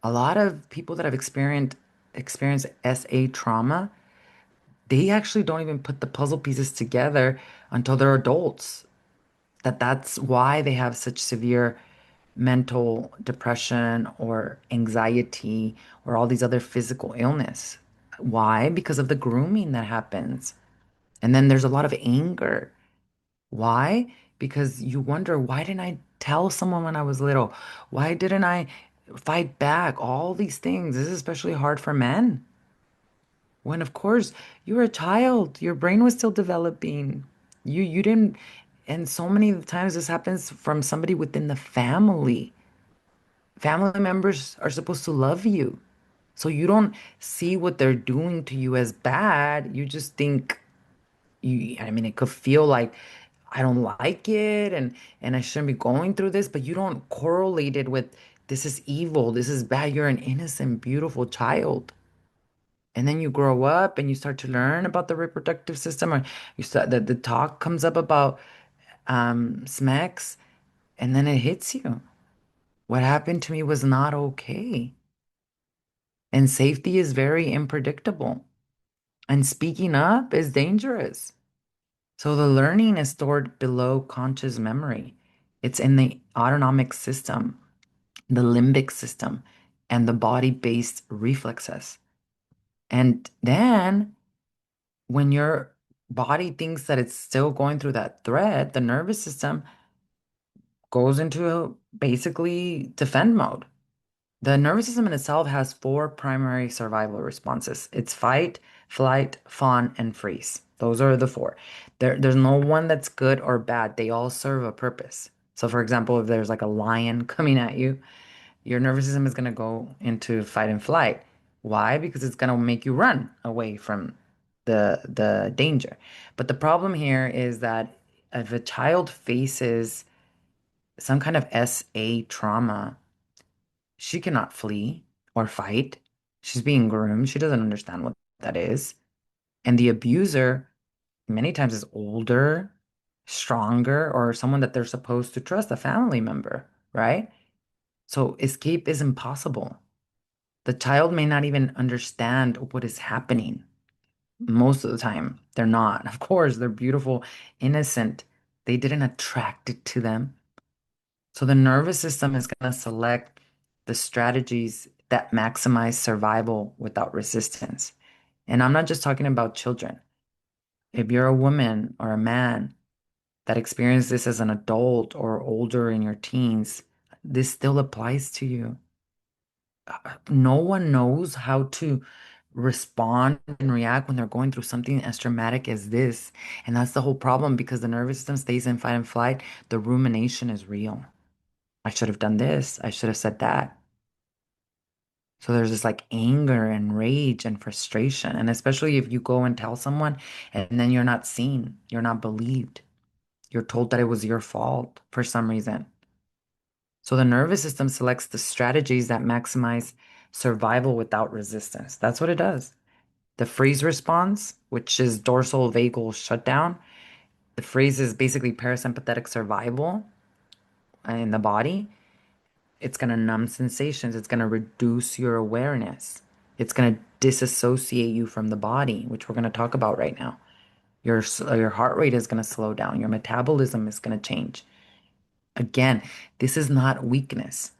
A lot of people that have experienced SA trauma, they actually don't even put the puzzle pieces together until they're adults. That's why they have such severe mental depression or anxiety or all these other physical illness. Why? Because of the grooming that happens. And then there's a lot of anger. Why? Because you wonder, why didn't I tell someone when I was little? Why didn't I fight back? All these things. This is especially hard for men. When of course you were a child, your brain was still developing. You didn't, and so many times this happens from somebody within the family. Family members are supposed to love you. So you don't see what they're doing to you as bad. You just think I mean, it could feel like I don't like it and I shouldn't be going through this, but you don't correlate it with this is evil, this is bad. You're an innocent, beautiful child. And then you grow up and you start to learn about the reproductive system, or you start the talk comes up about SMEX, and then it hits you. What happened to me was not okay. And safety is very unpredictable. And speaking up is dangerous. So the learning is stored below conscious memory. It's in the autonomic system, the limbic system, and the body-based reflexes. And then when your body thinks that it's still going through that threat, the nervous system goes into basically defend mode. The nervous system in itself has four primary survival responses. It's fight, flight, fawn, and freeze. Those are the four. There's no one that's good or bad. They all serve a purpose. So, for example, if there's like a lion coming at you, your nervous system is going to go into fight and flight. Why? Because it's going to make you run away from the danger. But the problem here is that if a child faces some kind of SA trauma, she cannot flee or fight. She's being groomed. She doesn't understand what that is. And the abuser many times is older, stronger, or someone that they're supposed to trust, a family member, right? So escape is impossible. The child may not even understand what is happening. Most of the time, they're not. Of course, they're beautiful, innocent. They didn't attract it to them. So the nervous system is going to select the strategies that maximize survival without resistance. And I'm not just talking about children. If you're a woman or a man that experienced this as an adult or older in your teens, this still applies to you. No one knows how to respond and react when they're going through something as traumatic as this. And that's the whole problem because the nervous system stays in fight and flight. The rumination is real. I should have done this. I should have said that. So there's this like anger and rage and frustration. And especially if you go and tell someone and then you're not seen, you're not believed, you're told that it was your fault for some reason. So the nervous system selects the strategies that maximize survival without resistance. That's what it does. The freeze response, which is dorsal vagal shutdown, the freeze is basically parasympathetic survival in the body. It's going to numb sensations. It's going to reduce your awareness. It's going to disassociate you from the body, which we're going to talk about right now. Your heart rate is going to slow down. Your metabolism is going to change. Again, this is not weakness.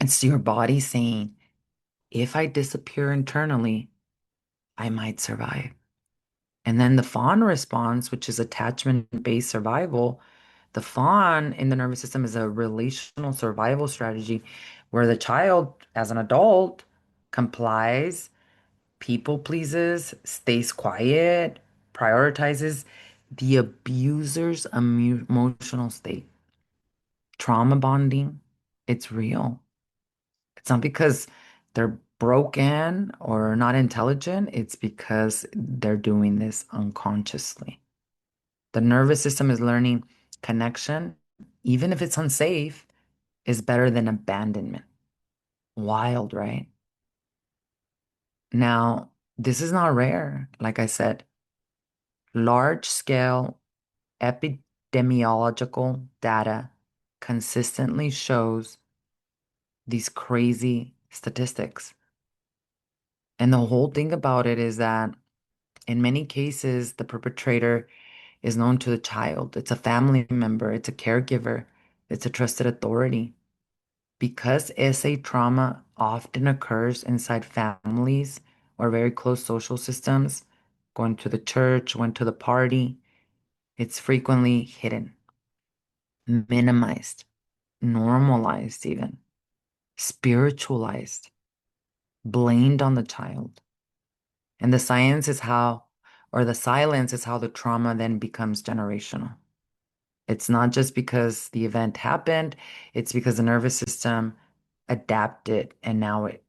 It's your body saying, if I disappear internally, I might survive. And then the fawn response, which is attachment-based survival, the fawn in the nervous system is a relational survival strategy where the child, as an adult, complies, people pleases, stays quiet, prioritizes the abuser's emotional state. Trauma bonding, it's real. It's not because they're broken or not intelligent, it's because they're doing this unconsciously. The nervous system is learning connection, even if it's unsafe, is better than abandonment. Wild, right? Now, this is not rare. Like I said, large scale epidemiological data consistently shows these crazy statistics. And the whole thing about it is that in many cases, the perpetrator is known to the child. It's a family member, it's a caregiver, it's a trusted authority. Because SA trauma often occurs inside families or very close social systems, going to the church, went to the party, it's frequently hidden, minimized, normalized even, spiritualized, blamed on the child. And the silence is how the trauma then becomes generational. It's not just because the event happened, it's because the nervous system adapted and now it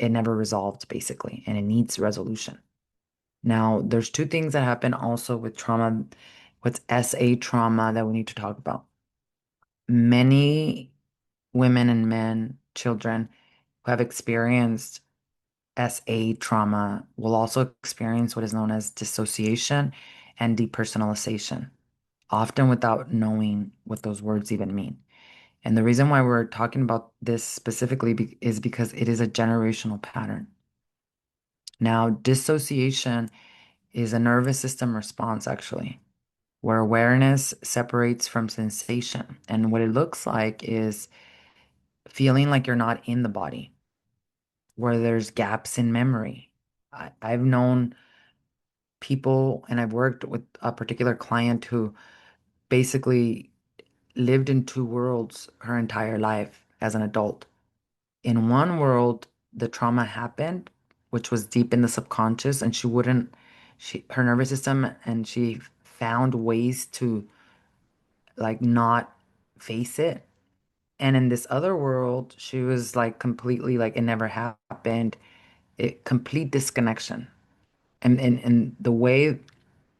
never resolved basically, and it needs resolution. Now, there's two things that happen also with trauma, with SA trauma that we need to talk about. Many women and men, children who have experienced SA trauma will also experience what is known as dissociation and depersonalization, often without knowing what those words even mean. And the reason why we're talking about this specifically is because it is a generational pattern. Now, dissociation is a nervous system response, actually, where awareness separates from sensation. And what it looks like is feeling like you're not in the body, where there's gaps in memory. I've known people and I've worked with a particular client who basically lived in two worlds her entire life as an adult. In one world, the trauma happened, which was deep in the subconscious, and her nervous system, and she found ways to like not face it. And in this other world, she was like completely like it never happened, complete disconnection. And the way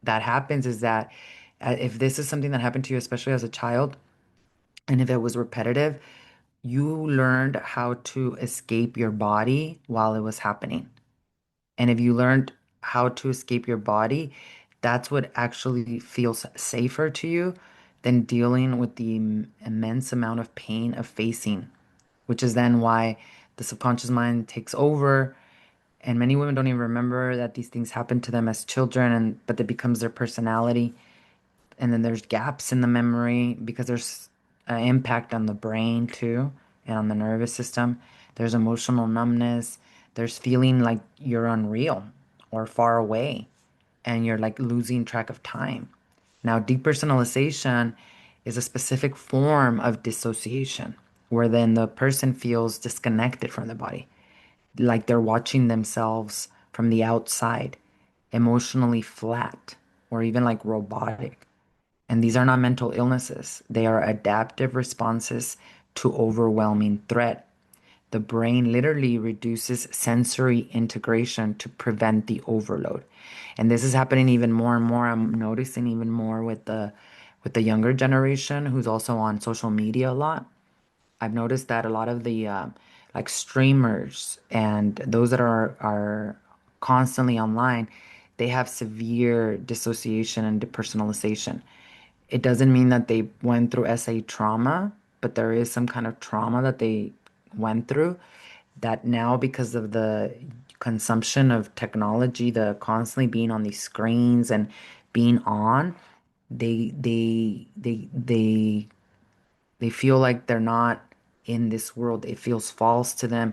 that happens is that if this is something that happened to you, especially as a child, and if it was repetitive, you learned how to escape your body while it was happening. And if you learned how to escape your body, that's what actually feels safer to you than dealing with the immense amount of pain of facing, which is then why the subconscious mind takes over. And many women don't even remember that these things happened to them as children, but it becomes their personality. And then there's gaps in the memory because there's an impact on the brain too and on the nervous system. There's emotional numbness. There's feeling like you're unreal or far away and you're like losing track of time. Now, depersonalization is a specific form of dissociation where then the person feels disconnected from the body, like they're watching themselves from the outside, emotionally flat, or even like robotic. And these are not mental illnesses, they are adaptive responses to overwhelming threat. The brain literally reduces sensory integration to prevent the overload. And this is happening even more and more. I'm noticing even more with the younger generation who's also on social media a lot. I've noticed that a lot of the like streamers and those that are constantly online, they have severe dissociation and depersonalization. It doesn't mean that they went through SA trauma, but there is some kind of trauma that they went through that now because of the consumption of technology, the constantly being on these screens and being on, they they feel like they're not in this world. It feels false to them.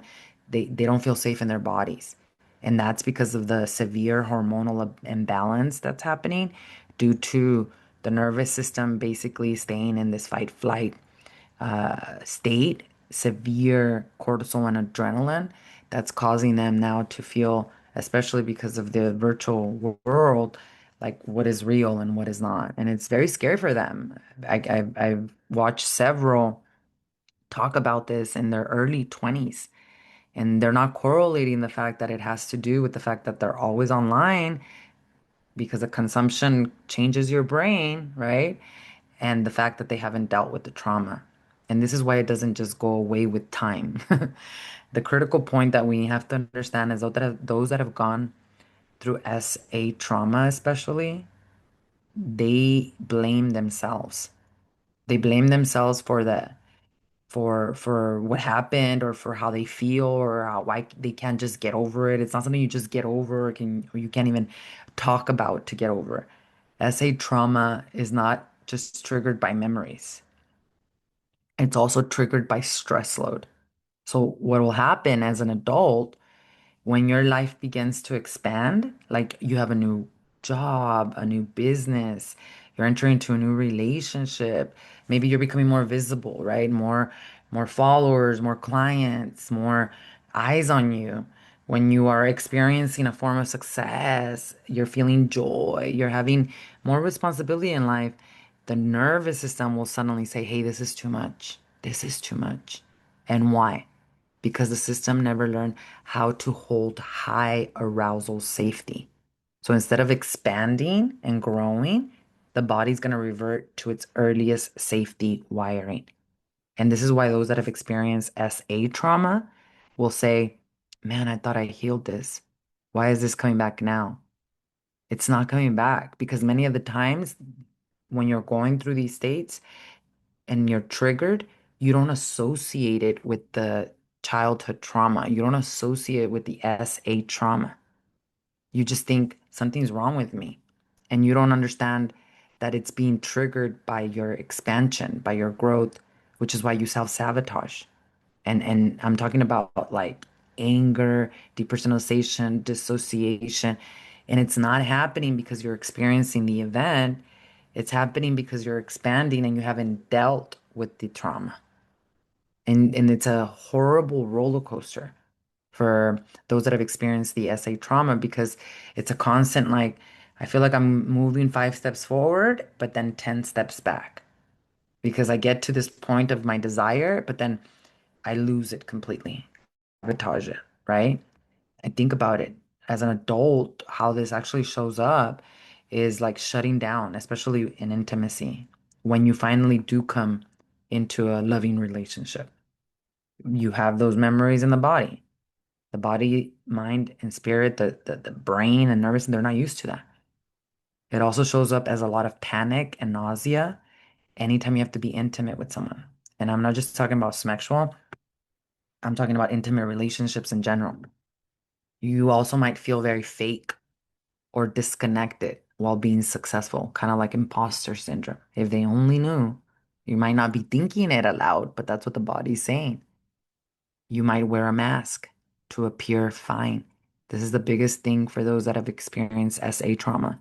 They don't feel safe in their bodies. And that's because of the severe hormonal imbalance that's happening due to the nervous system basically staying in this fight flight state, severe cortisol and adrenaline that's causing them now to feel, especially because of the virtual world, like what is real and what is not. And it's very scary for them. I've watched several talk about this in their early 20s, and they're not correlating the fact that it has to do with the fact that they're always online because the consumption changes your brain, right? And the fact that they haven't dealt with the trauma. And this is why it doesn't just go away with time. The critical point that we have to understand is those that have gone through SA trauma, especially, they blame themselves. They blame themselves for for what happened or for how they feel or why they can't just get over it. It's not something you just get over or you can't even talk about to get over. SA trauma is not just triggered by memories. It's also triggered by stress load. So what will happen as an adult when your life begins to expand, like you have a new job, a new business, you're entering into a new relationship, maybe you're becoming more visible, right? More followers, more clients, more eyes on you. When you are experiencing a form of success, you're feeling joy, you're having more responsibility in life, the nervous system will suddenly say, "Hey, this is too much. This is too much." And why? Because the system never learned how to hold high arousal safety. So instead of expanding and growing, the body's going to revert to its earliest safety wiring. And this is why those that have experienced SA trauma will say, "Man, I thought I healed this. Why is this coming back now?" It's not coming back because many of the times when you're going through these states, and you're triggered, you don't associate it with the childhood trauma. You don't associate it with the SA trauma. You just think something's wrong with me. And you don't understand that it's being triggered by your expansion, by your growth, which is why you self-sabotage. And I'm talking about like anger, depersonalization, dissociation. And it's not happening because you're experiencing the event. It's happening because you're expanding and you haven't dealt with the trauma. And it's a horrible roller coaster for those that have experienced the SA trauma because it's a constant like I feel like I'm moving 5 steps forward, but then 10 steps back. Because I get to this point of my desire, but then I lose it completely. Sabotage it, right? I think about it as an adult, how this actually shows up is like shutting down, especially in intimacy. When you finally do come into a loving relationship, you have those memories in the body. The body, mind, and spirit, the brain and nervous, they're not used to that. It also shows up as a lot of panic and nausea anytime you have to be intimate with someone. And I'm not just talking about sexual, I'm talking about intimate relationships in general. You also might feel very fake or disconnected while being successful, kind of like imposter syndrome. If they only knew, you might not be thinking it aloud, but that's what the body's saying. You might wear a mask to appear fine. This is the biggest thing for those that have experienced SA trauma.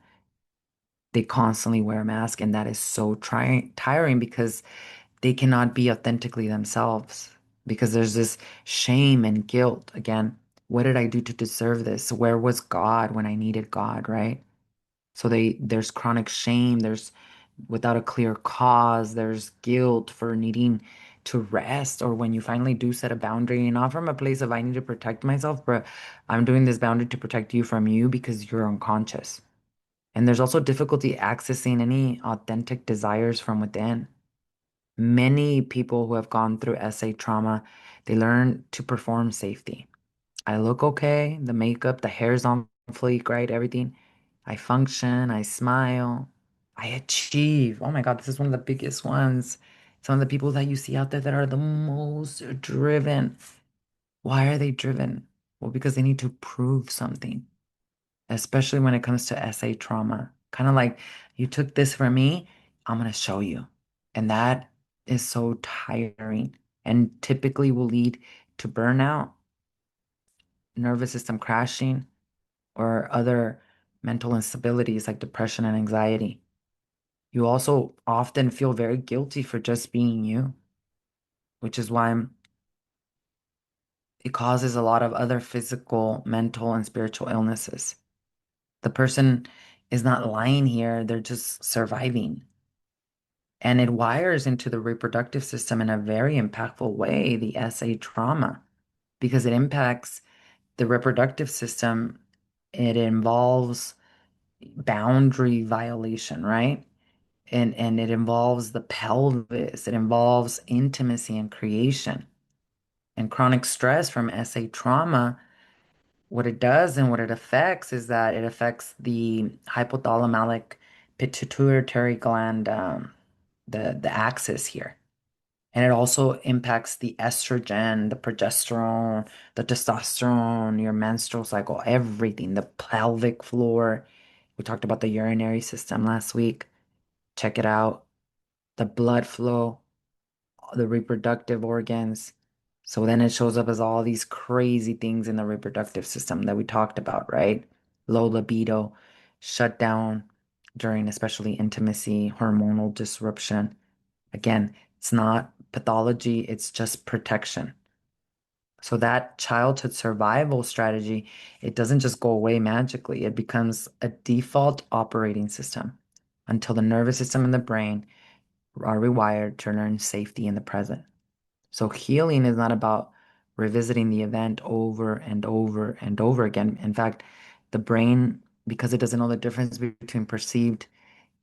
They constantly wear a mask, and that is so tiring because they cannot be authentically themselves because there's this shame and guilt. Again, what did I do to deserve this? Where was God when I needed God, right? So there's chronic shame, there's without a clear cause, there's guilt for needing to rest, or when you finally do set a boundary, not from a place of I need to protect myself, but I'm doing this boundary to protect you from you because you're unconscious. And there's also difficulty accessing any authentic desires from within. Many people who have gone through SA trauma, they learn to perform safety. I look okay, the makeup, the hair's on fleek, right? Everything. I function, I smile, I achieve. Oh my God, this is one of the biggest ones. Some of the people that you see out there that are the most driven. Why are they driven? Well, because they need to prove something, especially when it comes to SA trauma. Kind of like, you took this from me, I'm going to show you. And that is so tiring and typically will lead to burnout, nervous system crashing, or other mental instabilities like depression and anxiety. You also often feel very guilty for just being you, which is why it causes a lot of other physical, mental, and spiritual illnesses. The person is not lying here, they're just surviving. And it wires into the reproductive system in a very impactful way, the SA trauma, because it impacts the reproductive system. It involves boundary violation, right? And it involves the pelvis, it involves intimacy and creation. And chronic stress from SA trauma, what it does and what it affects is that it affects the hypothalamic pituitary gland, the axis here. And it also impacts the estrogen, the progesterone, the testosterone, your menstrual cycle, everything, the pelvic floor. We talked about the urinary system last week. Check it out. The blood flow, the reproductive organs. So then it shows up as all these crazy things in the reproductive system that we talked about, right? Low libido, shut down during especially intimacy, hormonal disruption. Again, it's not pathology, it's just protection. So that childhood survival strategy, it doesn't just go away magically. It becomes a default operating system until the nervous system and the brain are rewired to learn safety in the present. So healing is not about revisiting the event over and over and over again. In fact, the brain, because it doesn't know the difference between perceived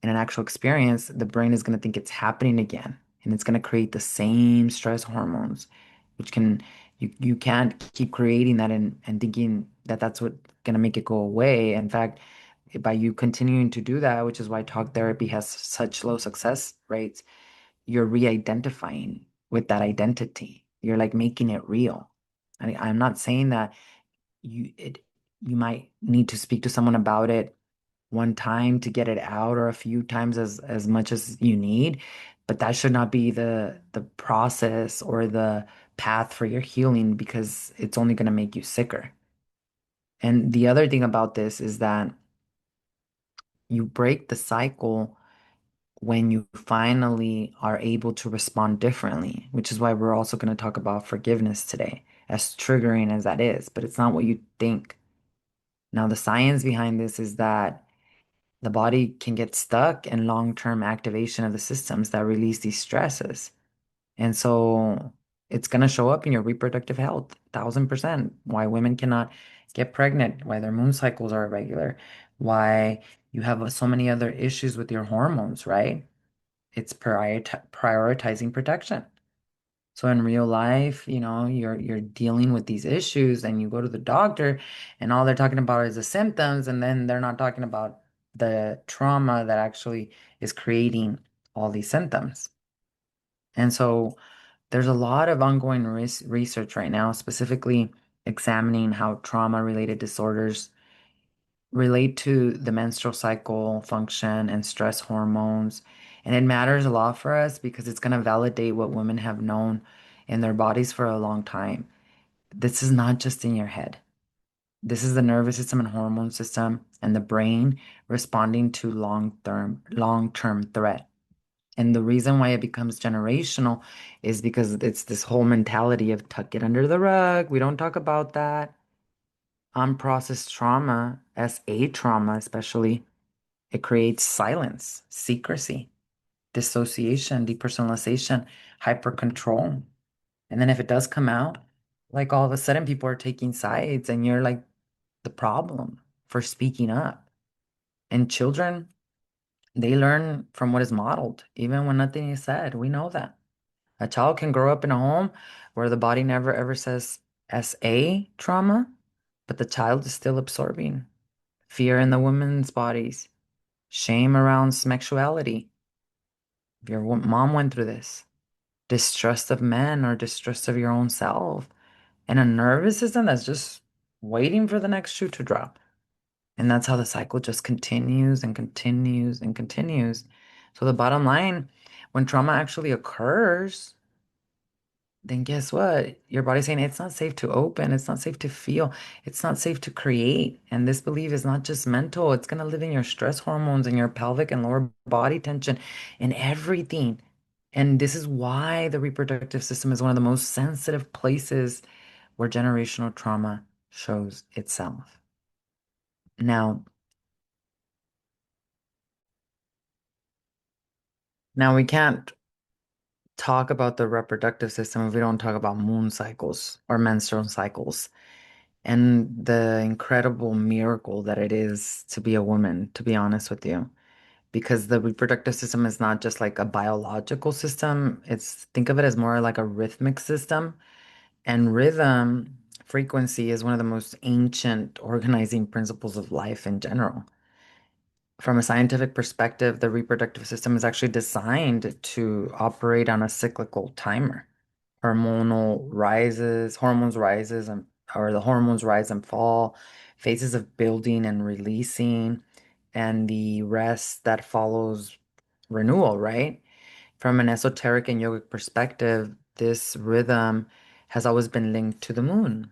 in an actual experience, the brain is going to think it's happening again, and it's going to create the same stress hormones, which can you can't keep creating that and thinking that that's what going to make it go away. In fact, by you continuing to do that, which is why talk therapy has such low success rates, you're re-identifying with that identity. You're like making it real. I'm not saying that you might need to speak to someone about it one time to get it out or a few times as much as you need, but that should not be the process or the path for your healing because it's only going to make you sicker. And the other thing about this is that you break the cycle when you finally are able to respond differently, which is why we're also going to talk about forgiveness today, as triggering as that is, but it's not what you think. Now, the science behind this is that the body can get stuck in long-term activation of the systems that release these stresses. And so it's going to show up in your reproductive health, 1000%. Why women cannot get pregnant, why their moon cycles are irregular, why you have so many other issues with your hormones, right? It's prioritizing protection. So in real life, you're dealing with these issues and you go to the doctor and all they're talking about is the symptoms and then they're not talking about the trauma that actually is creating all these symptoms. And so there's a lot of ongoing research right now, specifically examining how trauma-related disorders relate to the menstrual cycle function and stress hormones. And it matters a lot for us because it's going to validate what women have known in their bodies for a long time. This is not just in your head. This is the nervous system and hormone system and the brain responding to long-term threat. And the reason why it becomes generational is because it's this whole mentality of tuck it under the rug. We don't talk about that. Unprocessed trauma, SA trauma especially, it creates silence, secrecy, dissociation, depersonalization, hyper control. And then if it does come out, like all of a sudden people are taking sides and you're like the problem for speaking up. And children, they learn from what is modeled, even when nothing is said. We know that. A child can grow up in a home where the body never ever says SA trauma, but the child is still absorbing fear in the women's bodies, shame around sexuality. If your mom went through this, distrust of men or distrust of your own self, and a nervous system that's just waiting for the next shoe to drop. And that's how the cycle just continues and continues and continues. So the bottom line, when trauma actually occurs, then guess what? Your body's saying it's not safe to open, it's not safe to feel, it's not safe to create. And this belief is not just mental, it's going to live in your stress hormones and your pelvic and lower body tension and everything. And this is why the reproductive system is one of the most sensitive places where generational trauma shows itself. Now, now we can't talk about the reproductive system if we don't talk about moon cycles or menstrual cycles and the incredible miracle that it is to be a woman, to be honest with you. Because the reproductive system is not just like a biological system, think of it as more like a rhythmic system. And rhythm, frequency is one of the most ancient organizing principles of life in general. From a scientific perspective, the reproductive system is actually designed to operate on a cyclical timer. Hormones rises and or the hormones rise and fall, phases of building and releasing, and the rest that follows renewal, right? From an esoteric and yogic perspective, this rhythm has always been linked to the moon.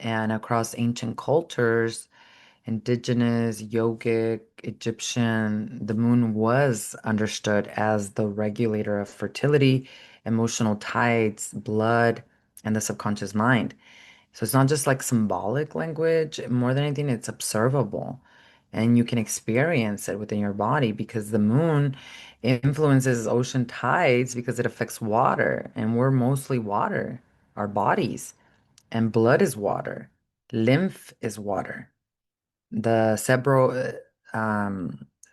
And across ancient cultures, indigenous, yogic, Egyptian, the moon was understood as the regulator of fertility, emotional tides, blood, and the subconscious mind. So it's not just like symbolic language, more than anything, it's observable. And you can experience it within your body because the moon influences ocean tides because it affects water, and we're mostly water, our bodies. And blood is water, lymph is water. The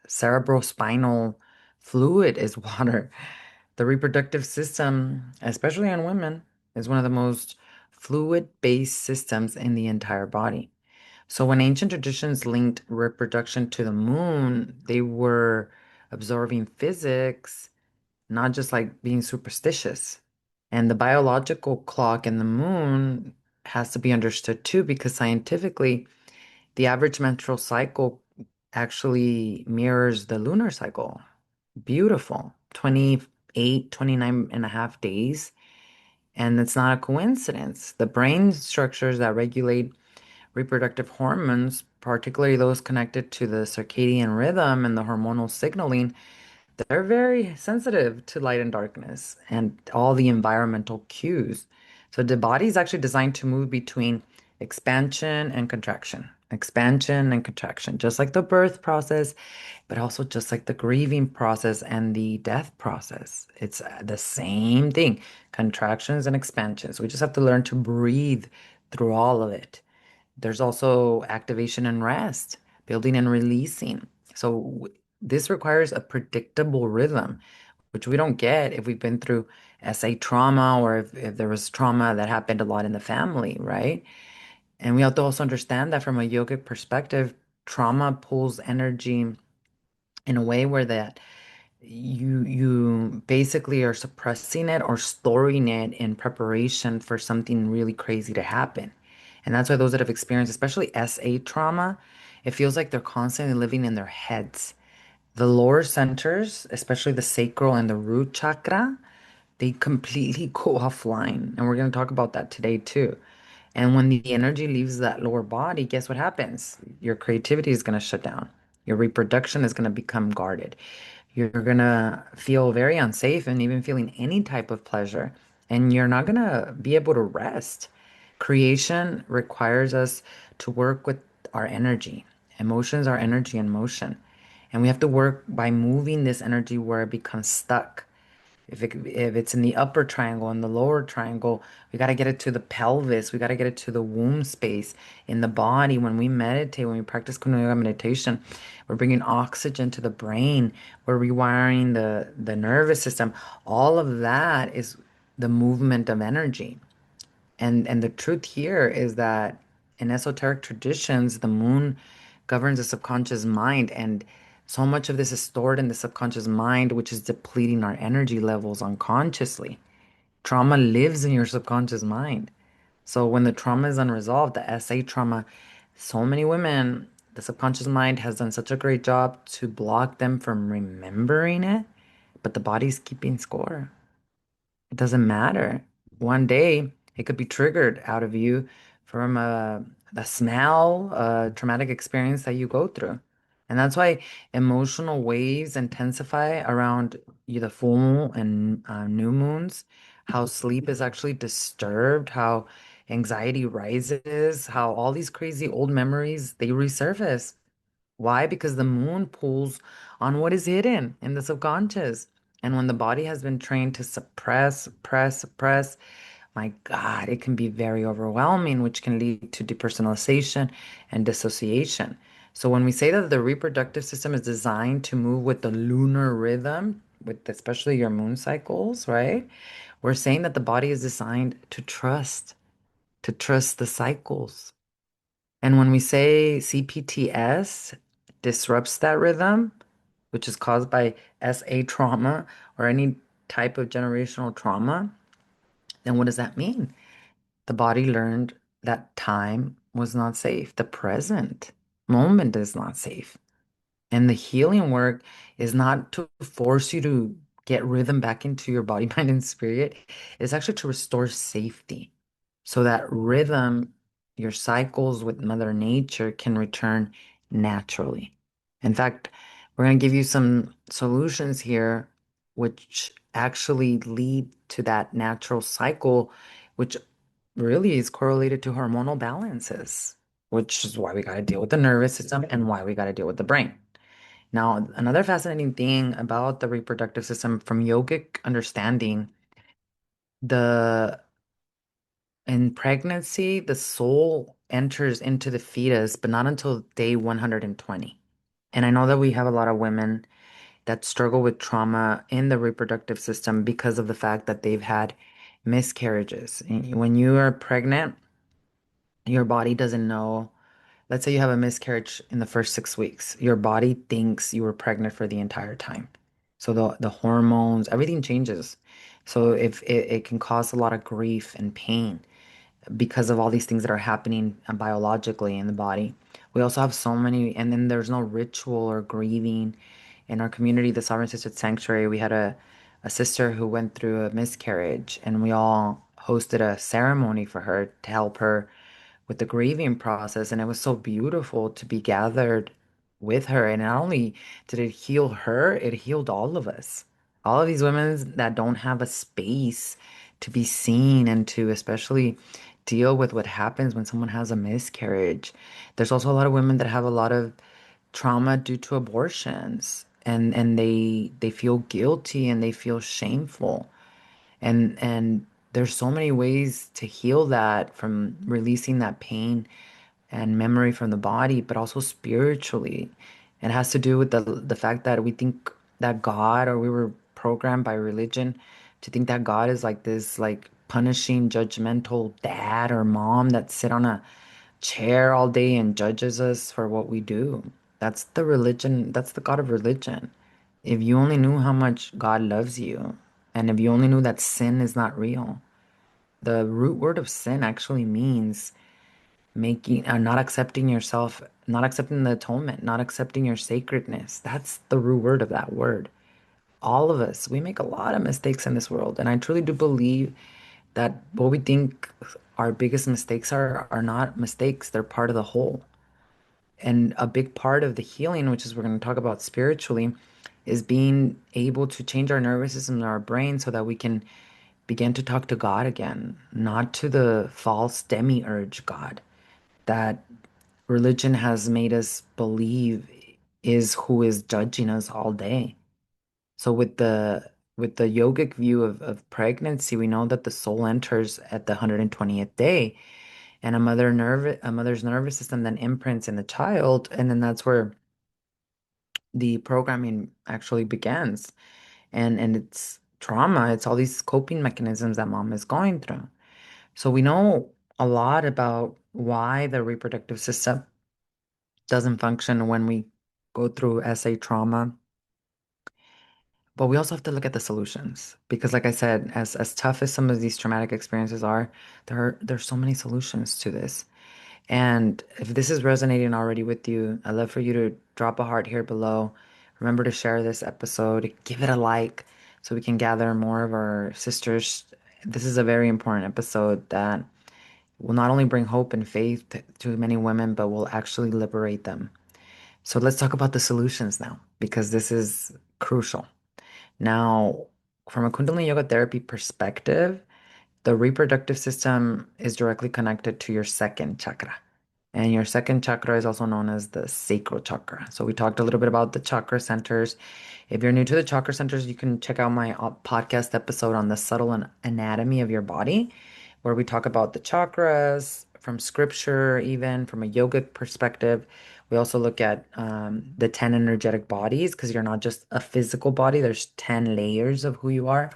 cerebrospinal fluid is water. The reproductive system, especially in women, is one of the most fluid-based systems in the entire body. So when ancient traditions linked reproduction to the moon, they were absorbing physics, not just like being superstitious. And the biological clock in the moon has to be understood too, because scientifically, the average menstrual cycle actually mirrors the lunar cycle. Beautiful. 28, 29 and a half days. And it's not a coincidence. The brain structures that regulate reproductive hormones, particularly those connected to the circadian rhythm and the hormonal signaling, they're very sensitive to light and darkness and all the environmental cues. So the body is actually designed to move between expansion and contraction, just like the birth process, but also just like the grieving process and the death process. It's the same thing, contractions and expansions. We just have to learn to breathe through all of it. There's also activation and rest, building and releasing. So this requires a predictable rhythm, which we don't get if we've been through SA trauma or if there was trauma that happened a lot in the family, right? And we have to also understand that from a yogic perspective, trauma pulls energy in a way where that you basically are suppressing it or storing it in preparation for something really crazy to happen. And that's why those that have experienced, especially SA trauma, it feels like they're constantly living in their heads. The lower centers, especially the sacral and the root chakra, they completely go offline. And we're going to talk about that today too. And when the energy leaves that lower body, guess what happens? Your creativity is going to shut down. Your reproduction is going to become guarded. You're going to feel very unsafe and even feeling any type of pleasure. And you're not going to be able to rest. Creation requires us to work with our energy. Emotions are energy in motion. And we have to work by moving this energy where it becomes stuck. If it's in the upper triangle and the lower triangle, we got to get it to the pelvis. We got to get it to the womb space in the body. When we meditate, when we practice Kundalini yoga meditation, we're bringing oxygen to the brain. We're rewiring the nervous system. All of that is the movement of energy. And the truth here is that in esoteric traditions, the moon governs the subconscious mind, and so much of this is stored in the subconscious mind, which is depleting our energy levels unconsciously. Trauma lives in your subconscious mind. So when the trauma is unresolved, the SA trauma, so many women, the subconscious mind has done such a great job to block them from remembering it, but the body's keeping score. It doesn't matter. One day it could be triggered out of you from a smell, a traumatic experience that you go through. And that's why emotional waves intensify around the full and new moons, how sleep is actually disturbed, how anxiety rises, how all these crazy old memories they resurface. Why? Because the moon pulls on what is hidden in the subconscious. And when the body has been trained to suppress, my God, it can be very overwhelming, which can lead to depersonalization and dissociation. So when we say that the reproductive system is designed to move with the lunar rhythm, with especially your moon cycles, right? We're saying that the body is designed to trust the cycles. And when we say CPTS disrupts that rhythm, which is caused by SA trauma or any type of generational trauma, then what does that mean? The body learned that time was not safe. The present moment is not safe. And the healing work is not to force you to get rhythm back into your body, mind, and spirit is actually to restore safety. So that rhythm, your cycles with Mother Nature can return naturally. In fact, we're going to give you some solutions here, which actually lead to that natural cycle, which really is correlated to hormonal balances, which is why we got to deal with the nervous system and why we got to deal with the brain. Now, another fascinating thing about the reproductive system from yogic understanding, the in pregnancy, the soul enters into the fetus, but not until day 120. And I know that we have a lot of women that struggle with trauma in the reproductive system because of the fact that they've had miscarriages. When you are pregnant, your body doesn't know. Let's say you have a miscarriage in the first 6 weeks. Your body thinks you were pregnant for the entire time. So the hormones, everything changes. So if it can cause a lot of grief and pain because of all these things that are happening biologically in the body. We also have so many, and then there's no ritual or grieving. In our community, the Sovereign Sisterhood Sanctuary, we had a sister who went through a miscarriage, and we all hosted a ceremony for her to help her with the grieving process. And it was so beautiful to be gathered with her. And not only did it heal her, it healed all of us. All of these women that don't have a space to be seen and to especially deal with what happens when someone has a miscarriage. There's also a lot of women that have a lot of trauma due to abortions and they feel guilty and they feel shameful. And there's so many ways to heal that from releasing that pain and memory from the body, but also spiritually. It has to do with the fact that we think that God, or we were programmed by religion to think that God is like this like punishing judgmental dad or mom that sit on a chair all day and judges us for what we do. That's the religion, that's the God of religion. If you only knew how much God loves you, and if you only knew that sin is not real, the root word of sin actually means making, not accepting yourself, not accepting the atonement, not accepting your sacredness. That's the root word of that word. All of us, we make a lot of mistakes in this world, and I truly do believe that what we think our biggest mistakes are not mistakes. They're part of the whole. And a big part of the healing, which is we're going to talk about spiritually, is being able to change our nervous system and our brain so that we can begin to talk to God again, not to the false demiurge God that religion has made us believe is who is judging us all day. So with the yogic view of pregnancy, we know that the soul enters at the 120th day, and a mother's nervous system then imprints in the child, and then that's where the programming actually begins. And it's trauma, it's all these coping mechanisms that mom is going through. So we know a lot about why the reproductive system doesn't function when we go through SA trauma. But we also have to look at the solutions because, like I said, as tough as some of these traumatic experiences are, there's so many solutions to this. And if this is resonating already with you, I'd love for you to drop a heart here below. Remember to share this episode, give it a like so we can gather more of our sisters. This is a very important episode that will not only bring hope and faith to many women, but will actually liberate them. So let's talk about the solutions now because this is crucial. Now, from a Kundalini Yoga therapy perspective, the reproductive system is directly connected to your second chakra. And your second chakra is also known as the sacral chakra. So we talked a little bit about the chakra centers. If you're new to the chakra centers, you can check out my podcast episode on the subtle anatomy of your body, where we talk about the chakras from scripture, even from a yogic perspective. We also look at the 10 energetic bodies because you're not just a physical body, there's 10 layers of who you are.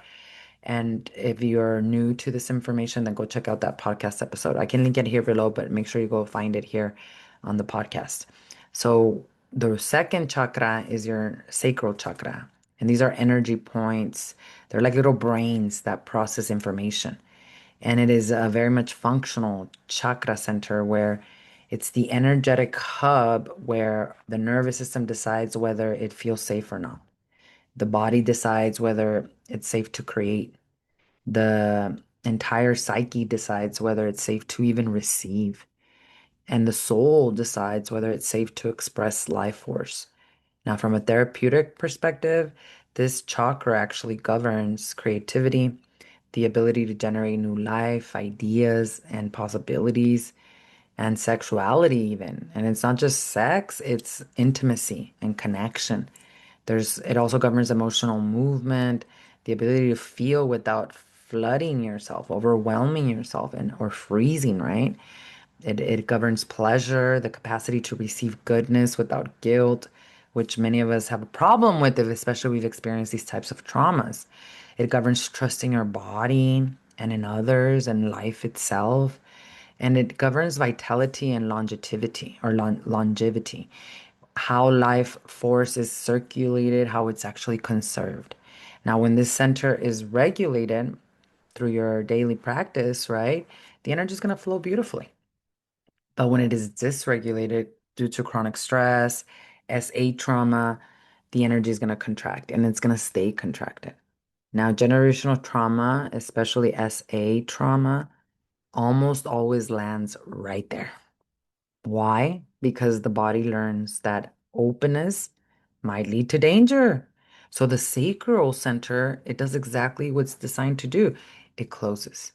And if you're new to this information, then go check out that podcast episode. I can link it here below, but make sure you go find it here on the podcast. So, the second chakra is your sacral chakra. And these are energy points. They're like little brains that process information. And it is a very much functional chakra center where it's the energetic hub where the nervous system decides whether it feels safe or not. The body decides whether it's safe to create. The entire psyche decides whether it's safe to even receive. And the soul decides whether it's safe to express life force. Now, from a therapeutic perspective, this chakra actually governs creativity, the ability to generate new life, ideas, and possibilities, and sexuality, even. And it's not just sex, it's intimacy and connection. It also governs emotional movement, the ability to feel without flooding yourself, overwhelming yourself, and or freezing, right? It governs pleasure, the capacity to receive goodness without guilt, which many of us have a problem with, if especially we've experienced these types of traumas. It governs trusting your body and in others and life itself. And it governs vitality and longevity or longevity, how life force is circulated, how it's actually conserved. Now, when this center is regulated through your daily practice, right, the energy is going to flow beautifully. But when it is dysregulated due to chronic stress, SA trauma, the energy is going to contract and it's going to stay contracted. Now, generational trauma, especially SA trauma, almost always lands right there. Why? Because the body learns that openness might lead to danger. So the sacral center, it does exactly what's designed to do. It closes.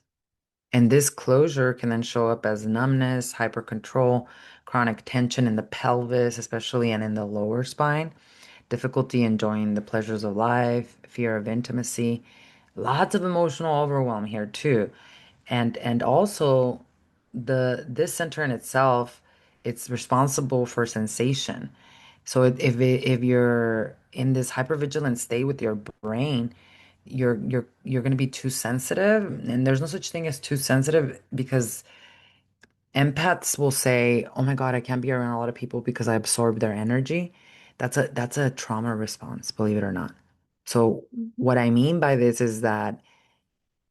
And this closure can then show up as numbness, hypercontrol, chronic tension in the pelvis, especially and in the lower spine, difficulty enjoying the pleasures of life, fear of intimacy, lots of emotional overwhelm here too. And also this center in itself, it's responsible for sensation. So if you're in this hypervigilant state with your brain, you're going to be too sensitive, and there's no such thing as too sensitive because empaths will say, "Oh my God, I can't be around a lot of people because I absorb their energy." That's a trauma response, believe it or not. So what I mean by this is that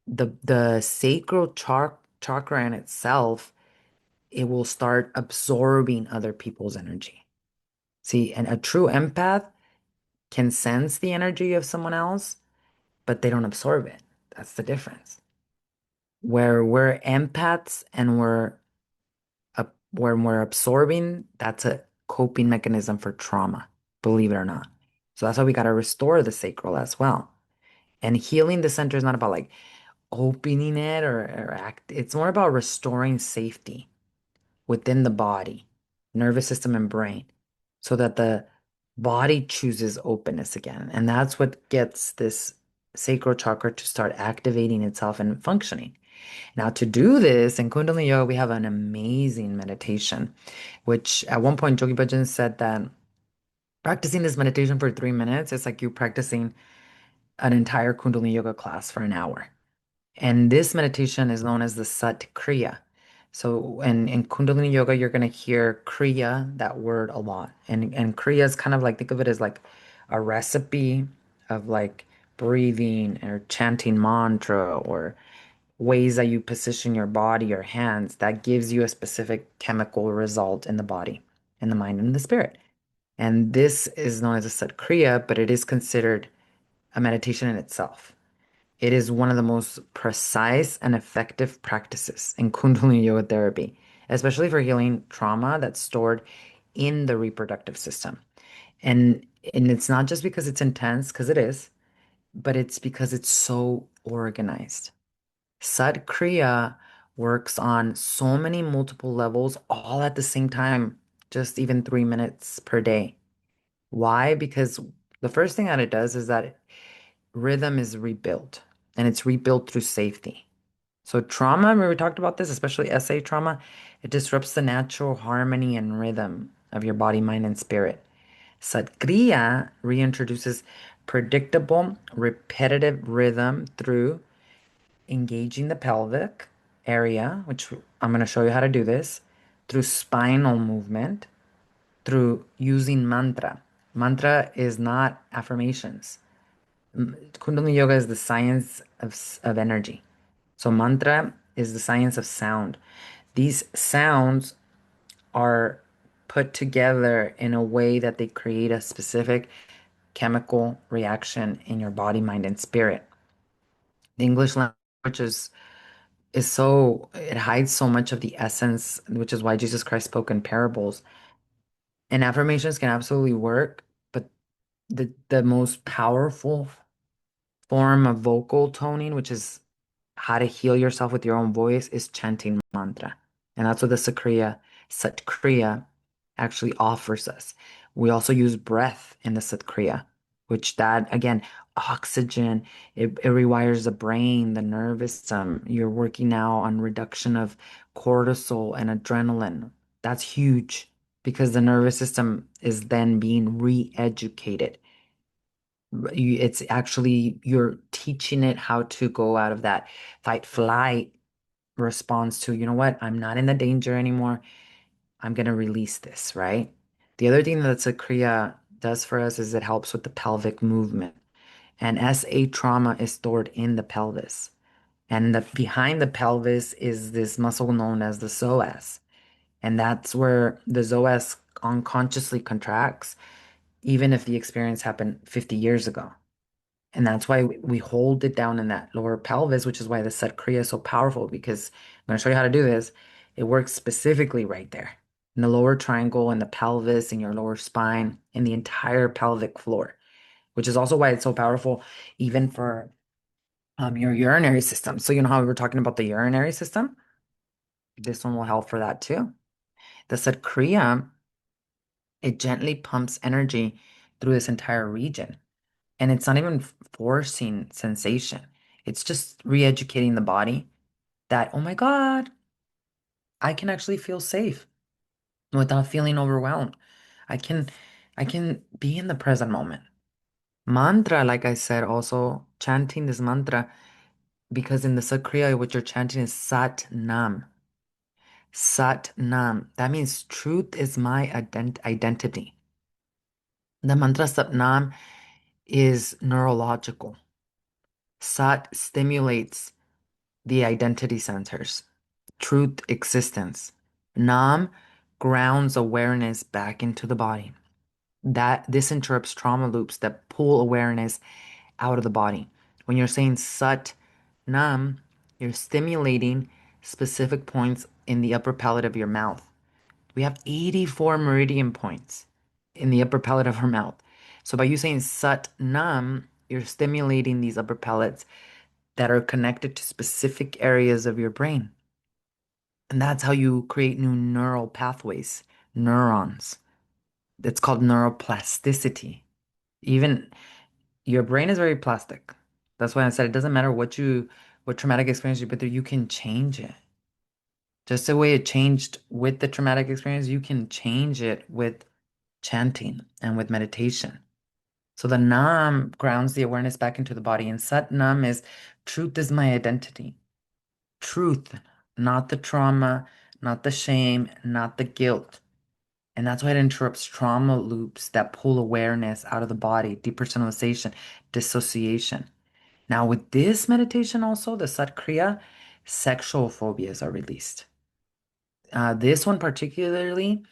the sacral chakra in itself, it will start absorbing other people's energy. See, and a true empath can sense the energy of someone else, but they don't absorb it. That's the difference. Where we're empaths and when we're absorbing, that's a coping mechanism for trauma, believe it or not. So that's why we got to restore the sacral as well. And healing the center is not about like opening it or act. It's more about restoring safety within the body, nervous system, and brain, so that the body chooses openness again. And that's what gets this sacral chakra to start activating itself and functioning. Now, to do this in Kundalini Yoga, we have an amazing meditation, which at one point Yogi Bhajan said that practicing this meditation for 3 minutes is like you practicing an entire Kundalini Yoga class for an hour. And this meditation is known as the Sat Kriya. So in Kundalini Yoga, you're going to hear Kriya, that word, a lot. And Kriya is kind of like, think of it as like a recipe of like breathing or chanting mantra or ways that you position your body or hands that gives you a specific chemical result in the body, in the mind, and in the spirit. And this is known as a Sat Kriya, but it is considered a meditation in itself. It is one of the most precise and effective practices in Kundalini Yoga therapy, especially for healing trauma that's stored in the reproductive system. And it's not just because it's intense, because it is, but it's because it's so organized. Sat Kriya works on so many multiple levels all at the same time, just even 3 minutes per day. Why? Because the first thing that it does is that rhythm is rebuilt, and it's rebuilt through safety. So trauma, remember we talked about this, especially SA trauma, it disrupts the natural harmony and rhythm of your body, mind, and spirit. Satkriya reintroduces predictable, repetitive rhythm through engaging the pelvic area, which I'm going to show you how to do this, through spinal movement, through using mantra. Mantra is not affirmations. Kundalini Yoga is the science of energy. So mantra is the science of sound. These sounds are put together in a way that they create a specific chemical reaction in your body, mind, and spirit. The English language is so it hides so much of the essence, which is why Jesus Christ spoke in parables. And affirmations can absolutely work, but the most powerful form of vocal toning, which is how to heal yourself with your own voice, is chanting mantra. And that's what the Satkriya actually offers us. We also use breath in the Satkriya, which that again, oxygen, it rewires the brain, the nervous system. You're working now on reduction of cortisol and adrenaline. That's huge because the nervous system is then being re-educated. It's actually you're teaching it how to go out of that fight flight response to, you know what, I'm not in the danger anymore. I'm going to release this, right? The other thing that a Kriya does for us is it helps with the pelvic movement. And SA trauma is stored in the pelvis. And behind the pelvis is this muscle known as the psoas. And that's where the psoas unconsciously contracts, even if the experience happened 50 years ago. And that's why we hold it down in that lower pelvis, which is why the set kriya is so powerful because I'm going to show you how to do this. It works specifically right there in the lower triangle, in the pelvis, in your lower spine, in the entire pelvic floor, which is also why it's so powerful, even for your urinary system. So, you know how we were talking about the urinary system? This one will help for that too. The set kriya, it gently pumps energy through this entire region. And it's not even forcing sensation. It's just re-educating the body that, oh my God, I can actually feel safe without feeling overwhelmed. I can I can be in the present moment. Mantra, like I said, also chanting this mantra, because in the Sakriya, what you're chanting is Sat Nam. Sat Nam. That means truth is my identity. The mantra Sat Nam is neurological. Sat stimulates the identity centers, truth existence. Nam grounds awareness back into the body. That this interrupts trauma loops that pull awareness out of the body. When you're saying Sat Nam, you're stimulating specific points in the upper palate of your mouth. We have 84 meridian points in the upper palate of our mouth. So by you saying Sat Nam, you're stimulating these upper palates that are connected to specific areas of your brain. And that's how you create new neural pathways, neurons. It's called neuroplasticity. Even your brain is very plastic. That's why I said it doesn't matter what traumatic experience you've been through, you can change it. Just the way it changed with the traumatic experience, you can change it with chanting and with meditation. So the Nam grounds the awareness back into the body, and Sat Nam is truth is my identity. Truth, not the trauma, not the shame, not the guilt. And that's why it interrupts trauma loops that pull awareness out of the body, depersonalization, dissociation. Now, with this meditation, also, the Satkriya, sexual phobias are released. This one, particularly,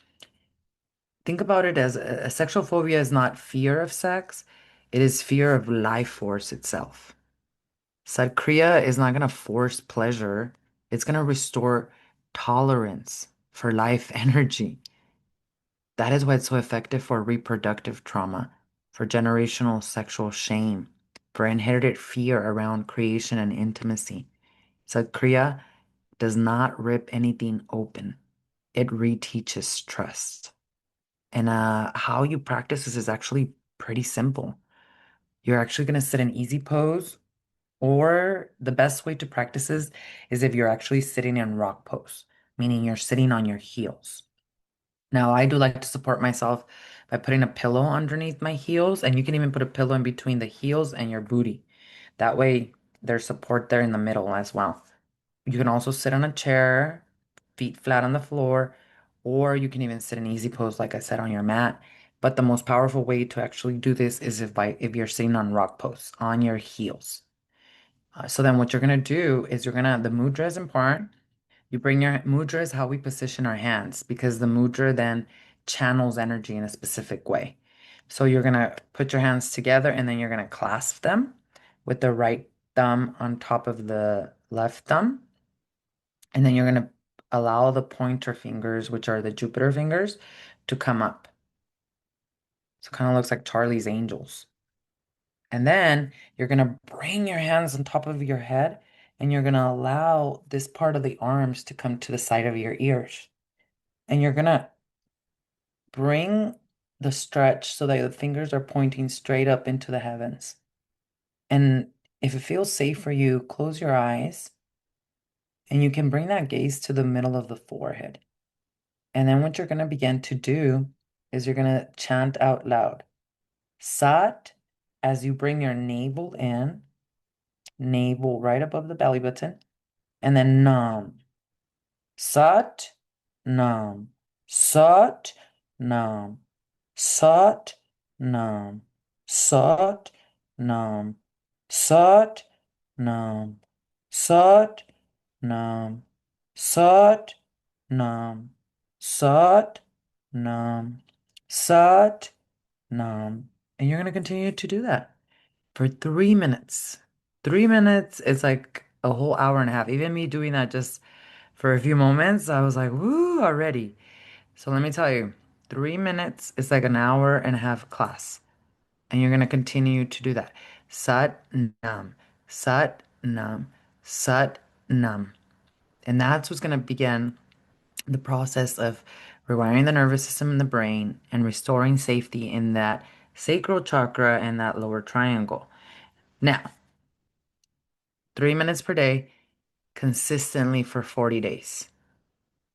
think about it as a sexual phobia is not fear of sex, it is fear of life force itself. Satkriya is not going to force pleasure, it's going to restore tolerance for life energy. That is why it's so effective for reproductive trauma, for generational sexual shame, for inherited fear around creation and intimacy. Satkriya does not rip anything open. It reteaches trust. And how you practice this is actually pretty simple. You're actually going to sit in easy pose, or the best way to practice this is if you're actually sitting in rock pose, meaning you're sitting on your heels. Now, I do like to support myself by putting a pillow underneath my heels, and you can even put a pillow in between the heels and your booty. That way, there's support there in the middle as well. You can also sit on a chair, feet flat on the floor, or you can even sit in easy pose, like I said, on your mat. But the most powerful way to actually do this is if you're sitting on rock pose on your heels. So then what you're gonna do is the mudra is important. You bring your mudra is how we position our hands because the mudra then channels energy in a specific way. So you're gonna put your hands together and then you're gonna clasp them with the right thumb on top of the left thumb. And then you're gonna allow the pointer fingers, which are the Jupiter fingers, to come up. So it kind of looks like Charlie's Angels. And then you're gonna bring your hands on top of your head and you're gonna allow this part of the arms to come to the side of your ears. And you're gonna bring the stretch so that the fingers are pointing straight up into the heavens. And if it feels safe for you, close your eyes and you can bring that gaze to the middle of the forehead. And then what you're going to begin to do is you're going to chant out loud, Sat, as you bring your navel in, navel right above the belly button, and then Nam. Sat, Nam. Sat, Nam. Sat, Nam. Sat, Nam. Sat, Nam. Sat, Nam. Sat, Nam. Sat, Nam. Sat, Nam. And you're going to continue to do that for 3 minutes. 3 minutes is like a whole hour and a half. Even me doing that just for a few moments, I was like, woo, already. So let me tell you, 3 minutes is like an hour and a half class. And you're going to continue to do that. Sat Nam, Sat Nam, Sat Nam. And that's what's going to begin the process of rewiring the nervous system and the brain and restoring safety in that sacral chakra and that lower triangle. Now, 3 minutes per day, consistently for 40 days.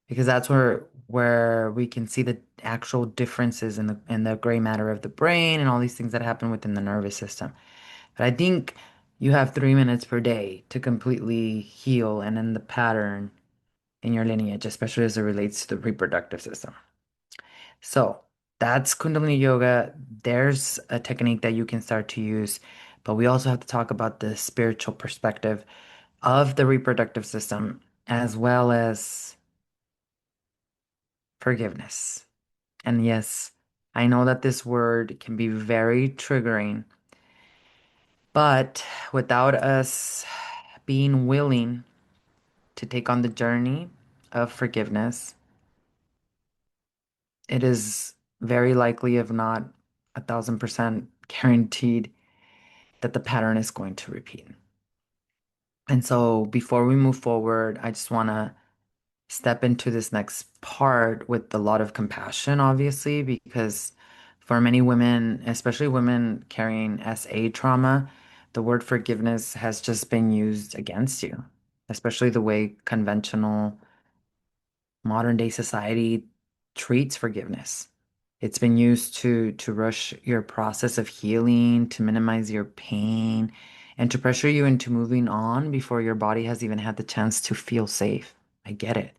Because that's where we can see the actual differences in the gray matter of the brain and all these things that happen within the nervous system. But I think you have 3 minutes per day to completely heal and end the pattern in your lineage, especially as it relates to the reproductive system. So that's Kundalini Yoga. There's a technique that you can start to use, but we also have to talk about the spiritual perspective of the reproductive system as well as forgiveness. And yes, I know that this word can be very triggering, but without us being willing to take on the journey of forgiveness, it is very likely, if not 1,000% guaranteed, that the pattern is going to repeat. And so before we move forward, I just want to step into this next part with a lot of compassion, obviously, because for many women, especially women carrying SA trauma, the word forgiveness has just been used against you, especially the way conventional modern day society treats forgiveness. It's been used to rush your process of healing, to minimize your pain, and to pressure you into moving on before your body has even had the chance to feel safe. I get it.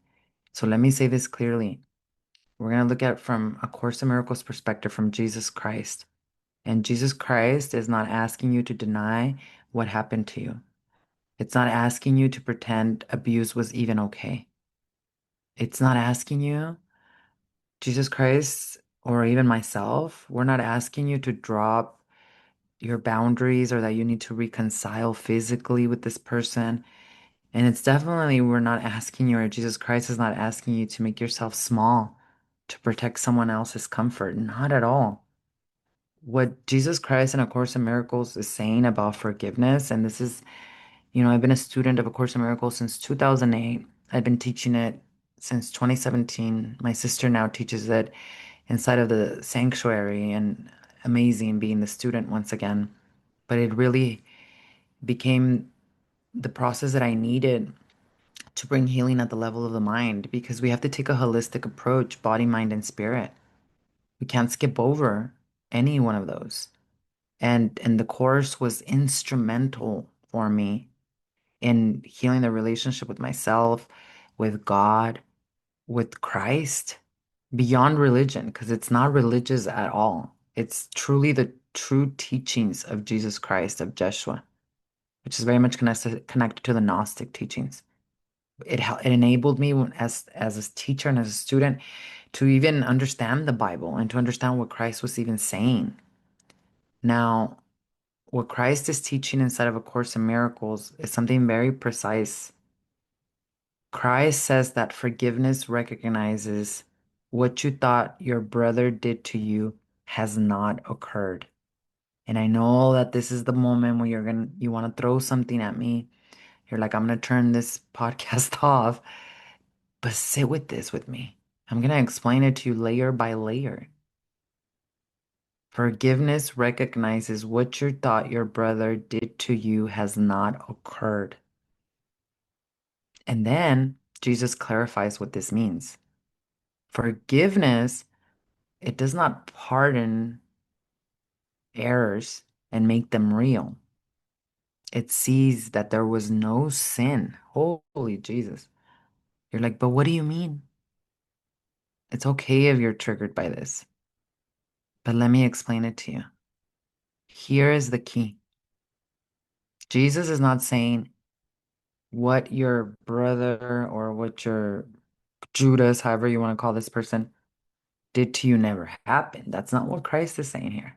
So let me say this clearly. We're going to look at from A Course in Miracles perspective from Jesus Christ. And Jesus Christ is not asking you to deny what happened to you. It's not asking you to pretend abuse was even okay. It's not asking you, Jesus Christ, or even myself, we're not asking you to drop your boundaries or that you need to reconcile physically with this person. And it's definitely, we're not asking you, or Jesus Christ is not asking you to make yourself small to protect someone else's comfort. Not at all. What Jesus Christ in A Course in Miracles is saying about forgiveness, and this is, I've been a student of A Course in Miracles since 2008. I've been teaching it since 2017. My sister now teaches it inside of the sanctuary, and amazing being the student once again. But it really became the process that I needed to bring healing at the level of the mind because we have to take a holistic approach, body, mind, and spirit. We can't skip over any one of those. And the course was instrumental for me in healing the relationship with myself, with God, with Christ, beyond religion, because it's not religious at all. It's truly the true teachings of Jesus Christ, of Jeshua, which is very much connected to the Gnostic teachings. It enabled me as a teacher and as a student to even understand the Bible and to understand what Christ was even saying. Now, what Christ is teaching inside of A Course in Miracles is something very precise. Christ says that forgiveness recognizes what you thought your brother did to you has not occurred. And I know that this is the moment where you want to throw something at me. You're like, I'm gonna turn this podcast off, but sit with this with me. I'm gonna explain it to you layer by layer. Forgiveness recognizes what you thought your brother did to you has not occurred. And then Jesus clarifies what this means. Forgiveness, it does not pardon errors and make them real. It sees that there was no sin. Holy Jesus. You're like, but what do you mean? It's okay if you're triggered by this, but let me explain it to you. Here is the key. Jesus is not saying what your brother or what your Judas, however you want to call this person, did to you never happened. That's not what Christ is saying here.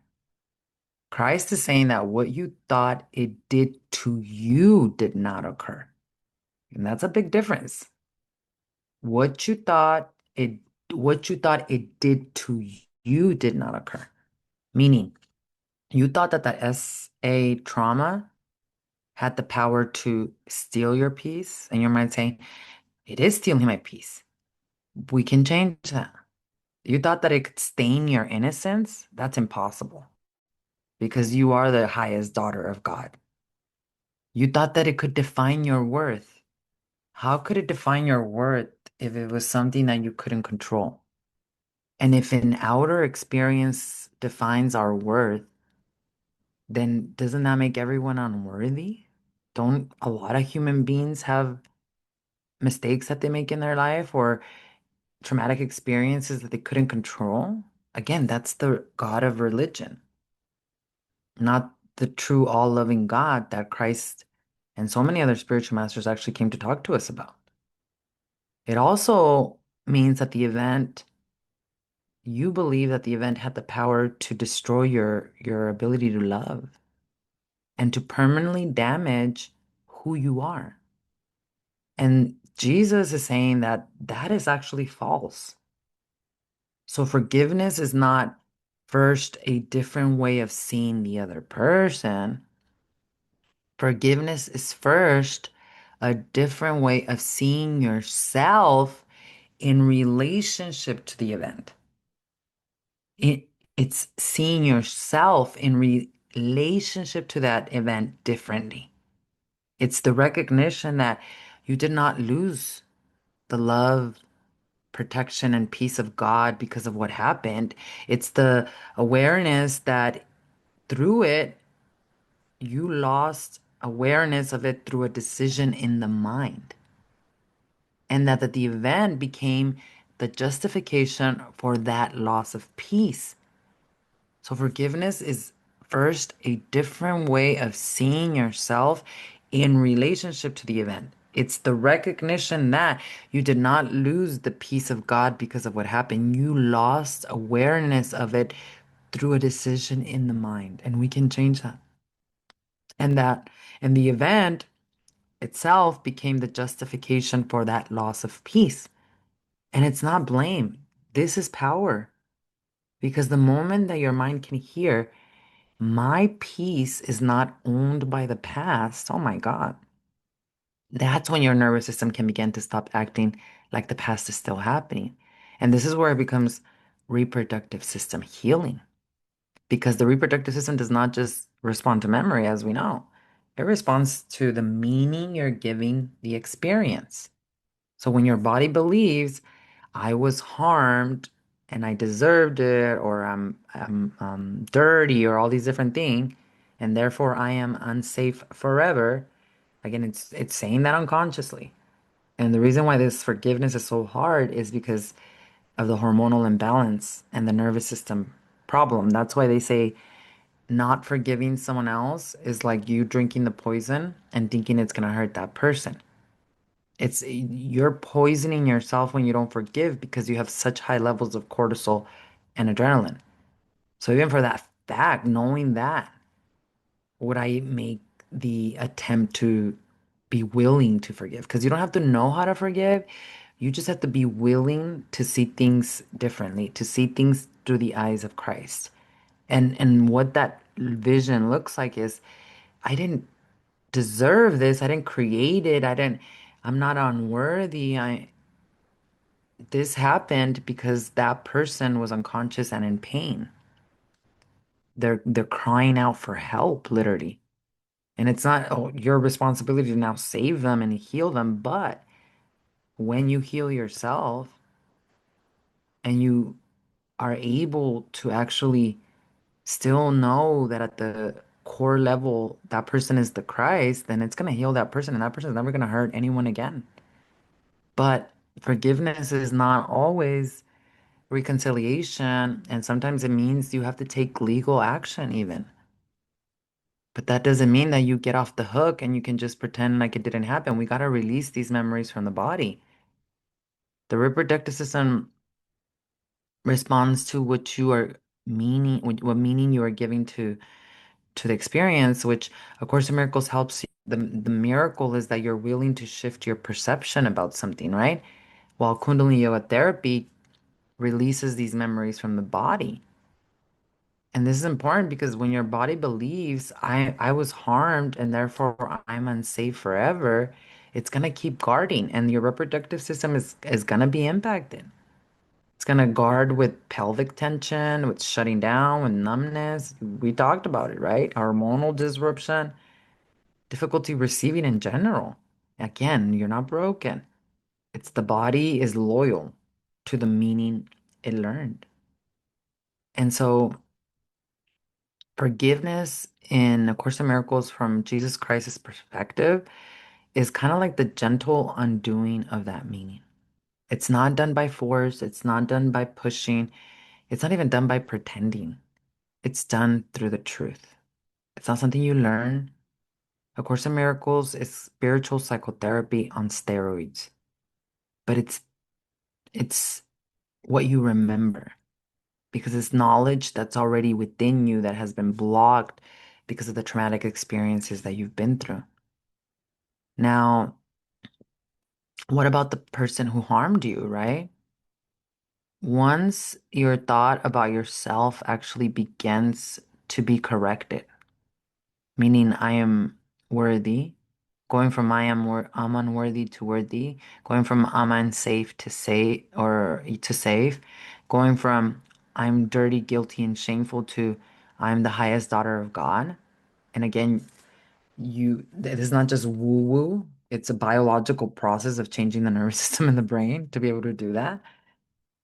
Christ is saying that what you thought it did to you did not occur. And that's a big difference. What you thought it what you thought it did to you did not occur. Meaning, you thought that the SA trauma had the power to steal your peace, and your mind saying, it is stealing my peace. We can change that. You thought that it could stain your innocence? That's impossible because you are the highest daughter of God. You thought that it could define your worth. How could it define your worth if it was something that you couldn't control? And if an outer experience defines our worth, then doesn't that make everyone unworthy? Don't a lot of human beings have mistakes that they make in their life or traumatic experiences that they couldn't control? Again, that's the God of religion, not the true all-loving God that Christ and so many other spiritual masters actually came to talk to us about. It also means that you believe that the event had the power to destroy your ability to love and to permanently damage who you are. And Jesus is saying that that is actually false. So forgiveness is not first a different way of seeing the other person. Forgiveness is first a different way of seeing yourself in relationship to the event. It, it's seeing yourself in relationship to that event differently. It's the recognition that you did not lose the love, protection, and peace of God because of what happened. It's the awareness that through it, you lost awareness of it through a decision in the mind. And that the event became the justification for that loss of peace. So forgiveness is first a different way of seeing yourself in relationship to the event. It's the recognition that you did not lose the peace of God because of what happened. You lost awareness of it through a decision in the mind, and we can change that. And the event itself became the justification for that loss of peace. And it's not blame. This is power. Because the moment that your mind can hear, my peace is not owned by the past. Oh my God. That's when your nervous system can begin to stop acting like the past is still happening. And this is where it becomes reproductive system healing. Because the reproductive system does not just respond to memory, as we know, it responds to the meaning you're giving the experience. So when your body believes, I was harmed and I deserved it, or I'm dirty, or all these different things, and therefore I am unsafe forever. Again, it's saying that unconsciously. And the reason why this forgiveness is so hard is because of the hormonal imbalance and the nervous system problem. That's why they say not forgiving someone else is like you drinking the poison and thinking it's going to hurt that person. It's you're poisoning yourself when you don't forgive because you have such high levels of cortisol and adrenaline. So even for that that, knowing that, would I make the attempt to be willing to forgive? Because you don't have to know how to forgive. You just have to be willing to see things differently, to see things through the eyes of Christ. And what that vision looks like is I didn't deserve this. I didn't create it. I'm not unworthy. This happened because that person was unconscious and in pain. They're crying out for help, literally. And it's not your responsibility to now save them and heal them, but when you heal yourself and you are able to actually still know that at the core level that person is the Christ, then it's going to heal that person and that person is never going to hurt anyone again. But forgiveness is not always reconciliation, and sometimes it means you have to take legal action even. But that doesn't mean that you get off the hook and you can just pretend like it didn't happen. We got to release these memories from the body. The reproductive system responds to what you are meaning, what meaning you are giving to the experience, which A Course in Miracles helps you. The miracle is that you're willing to shift your perception about something, right? While Kundalini Yoga therapy releases these memories from the body. And this is important because when your body believes I was harmed and therefore I'm unsafe forever, it's gonna keep guarding and your reproductive system is gonna be impacted. It's gonna guard with pelvic tension, with shutting down, with numbness. We talked about it, right? Hormonal disruption, difficulty receiving in general. Again, you're not broken. It's the body is loyal to the meaning it learned. And so forgiveness in A Course in Miracles from Jesus Christ's perspective is kind of like the gentle undoing of that meaning. It's not done by force, it's not done by pushing, it's not even done by pretending. It's done through the truth. It's not something you learn. A Course in Miracles is spiritual psychotherapy on steroids, but it's what you remember because it's knowledge that's already within you that has been blocked because of the traumatic experiences that you've been through. Now, what about the person who harmed you, right? Once your thought about yourself actually begins to be corrected, meaning I am worthy, going from I'm unworthy to worthy, going from I'm unsafe to say or to safe, going from I'm dirty, guilty, and shameful to I'm the highest daughter of God. And again, it is not just woo woo, it's a biological process of changing the nervous system in the brain to be able to do that.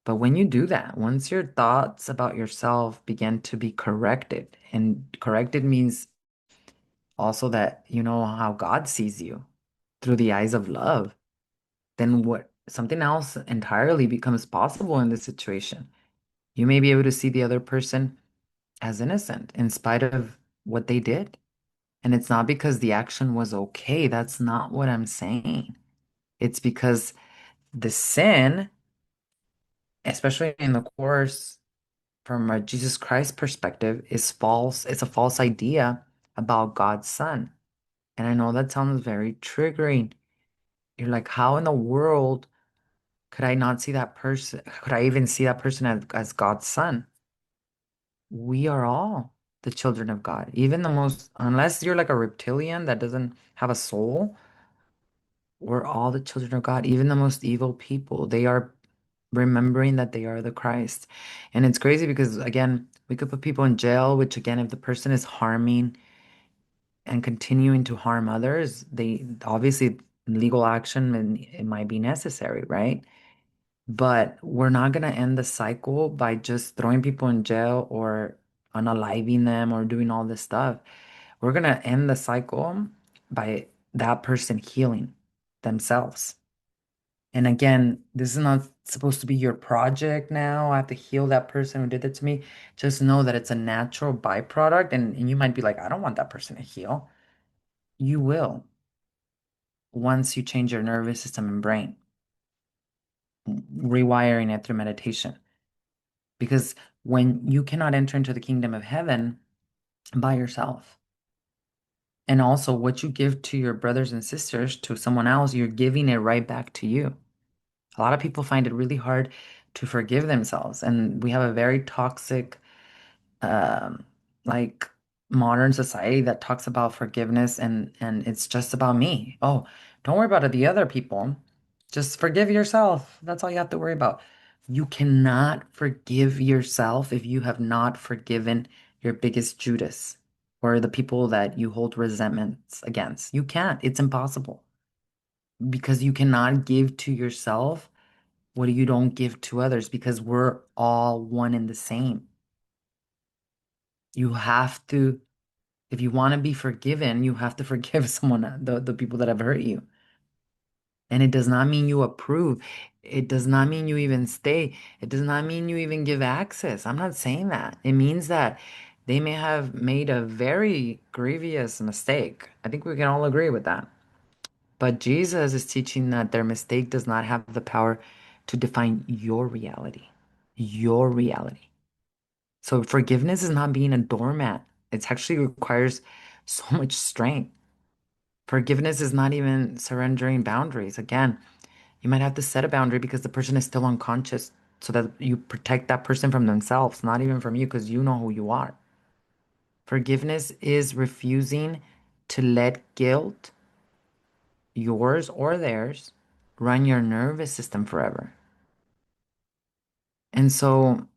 But when you do that, once your thoughts about yourself begin to be corrected, and corrected means also that you know how God sees you through the eyes of love, then what something else entirely becomes possible in this situation. You may be able to see the other person as innocent in spite of what they did. And it's not because the action was okay. That's not what I'm saying. It's because the sin, especially in the Course from a Jesus Christ perspective, is false. It's a false idea about God's Son. And I know that sounds very triggering. You're like, how in the world could I not see that person? Could I even see that person as God's son? We are all the children of God. Even the most, unless you're like a reptilian that doesn't have a soul, we're all the children of God. Even the most evil people, they are remembering that they are the Christ. And it's crazy because, again, we could put people in jail, which, again, if the person is harming and continuing to harm others, they obviously legal action and it might be necessary, right? But we're not going to end the cycle by just throwing people in jail or unaliving them or doing all this stuff. We're going to end the cycle by that person healing themselves. And again, this is not supposed to be your project now. I have to heal that person who did it to me. Just know that it's a natural byproduct. And you might be like, I don't want that person to heal. You will once you change your nervous system and brain, rewiring it through meditation. Because when you cannot enter into the kingdom of heaven by yourself, and also what you give to your brothers and sisters, to someone else, you're giving it right back to you. A lot of people find it really hard to forgive themselves, and we have a very toxic um, like modern society that talks about forgiveness, and it's just about me. Oh, don't worry about the other people. Just forgive yourself. That's all you have to worry about. You cannot forgive yourself if you have not forgiven your biggest Judas or the people that you hold resentments against. You can't. It's impossible because you cannot give to yourself what you don't give to others because we're all one and the same. You have to, if you want to be forgiven, you have to forgive someone, the people that have hurt you. And it does not mean you approve. It does not mean you even stay. It does not mean you even give access. I'm not saying that. It means that they may have made a very grievous mistake. I think we can all agree with that. But Jesus is teaching that their mistake does not have the power to define your reality. Your reality. So forgiveness is not being a doormat. It actually requires so much strength. Forgiveness is not even surrendering boundaries. Again, you might have to set a boundary because the person is still unconscious so that you protect that person from themselves, not even from you because you know who you are. Forgiveness is refusing to let guilt, yours or theirs, run your nervous system forever. And so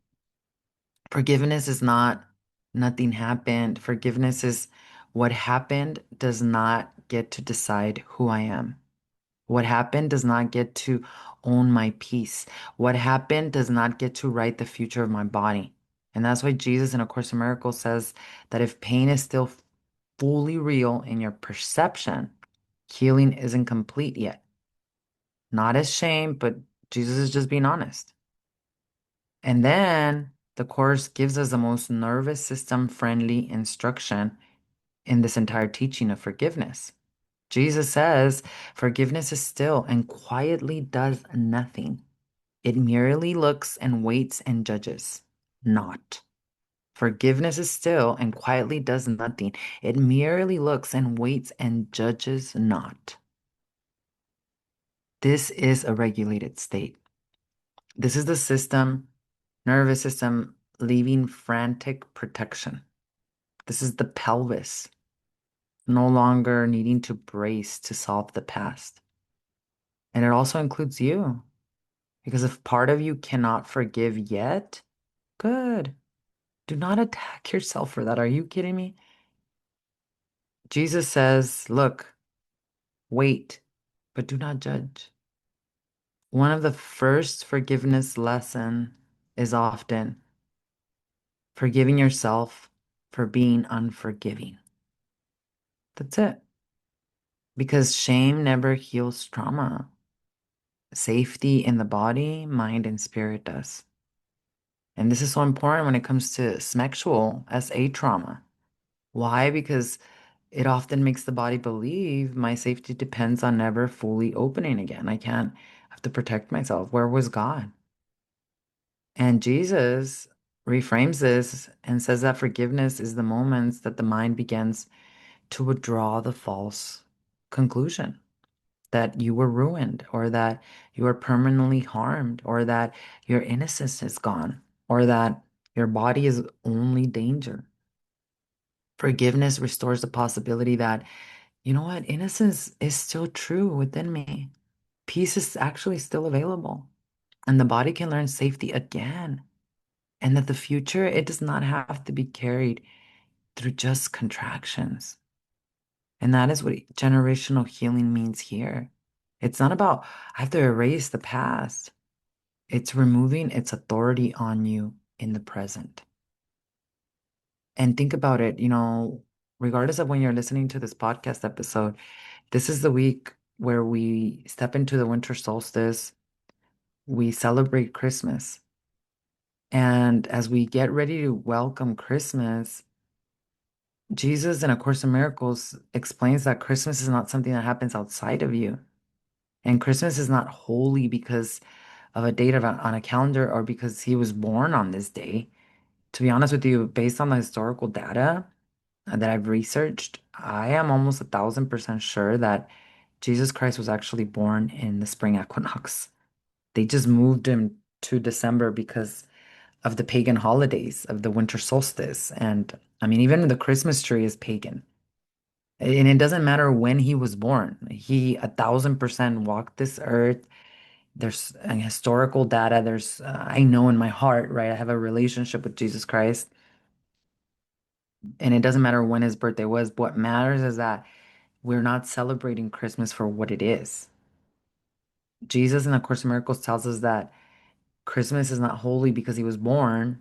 forgiveness is not nothing happened. Forgiveness is what happened does not get to decide who I am. What happened does not get to own my peace. What happened does not get to write the future of my body. And that's why Jesus in A Course in Miracles says that if pain is still fully real in your perception, healing isn't complete yet. Not as shame, but Jesus is just being honest. And then the Course gives us the most nervous system friendly instruction in this entire teaching of forgiveness. Jesus says forgiveness is still and quietly does nothing. It merely looks and waits and judges not. Forgiveness is still and quietly does nothing. It merely looks and waits and judges not. This is a regulated state. This is the nervous system, leaving frantic protection. This is the pelvis, no longer needing to brace to solve the past. And it also includes you. Because if part of you cannot forgive yet, good. Do not attack yourself for that. Are you kidding me? Jesus says, look, wait, but do not judge. One of the first forgiveness lesson is often forgiving yourself for being unforgiving. That's it. Because shame never heals trauma. Safety in the body, mind, and spirit does. And this is so important when it comes to sexual SA trauma. Why? Because it often makes the body believe my safety depends on never fully opening again. I have to protect myself. Where was God? And Jesus reframes this and says that forgiveness is the moments that the mind begins to withdraw the false conclusion that you were ruined, or that you were permanently harmed, or that your innocence is gone, or that your body is only danger. Forgiveness restores the possibility that, you know what, innocence is still true within me. Peace is actually still available, and the body can learn safety again. And that the future, it does not have to be carried through just contractions. And that is what generational healing means here. It's not about, I have to erase the past. It's removing its authority on you in the present. And think about it, regardless of when you're listening to this podcast episode, this is the week where we step into the winter solstice. We celebrate Christmas. And as we get ready to welcome Christmas, Jesus in A Course in Miracles explains that Christmas is not something that happens outside of you. And Christmas is not holy because of a date on a calendar or because he was born on this day. To be honest with you, based on the historical data that I've researched, I am almost 1,000% sure that Jesus Christ was actually born in the spring equinox. They just moved him to December because of the pagan holidays of the winter solstice. And I mean, even the Christmas tree is pagan. And it doesn't matter when he was born. He 1,000% walked this earth. There's historical data. I know in my heart, right? I have a relationship with Jesus Christ. And it doesn't matter when his birthday was. What matters is that we're not celebrating Christmas for what it is. Jesus in the Course of Miracles tells us that Christmas is not holy because he was born.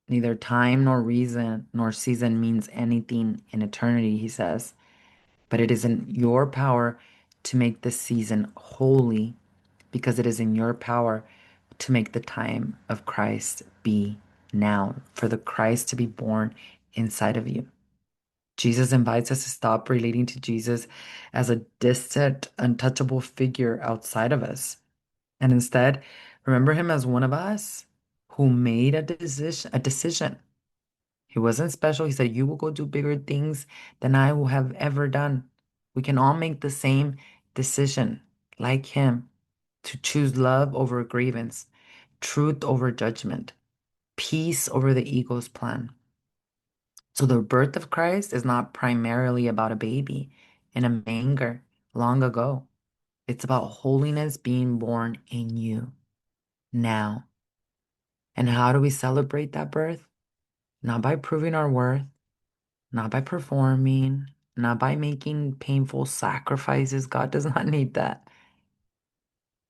Neither time nor reason nor season means anything in eternity, he says. But it is in your power to make this season holy because it is in your power to make the time of Christ be now, for the Christ to be born inside of you. Jesus invites us to stop relating to Jesus as a distant, untouchable figure outside of us, and instead remember him as one of us who made a decision. He wasn't special. He said, "You will go do bigger things than I will have ever done." We can all make the same decision, like him, to choose love over grievance, truth over judgment, peace over the ego's plan. So the birth of Christ is not primarily about a baby in a manger long ago. It's about holiness being born in you now. And how do we celebrate that birth? Not by proving our worth, not by performing, not by making painful sacrifices. God does not need that.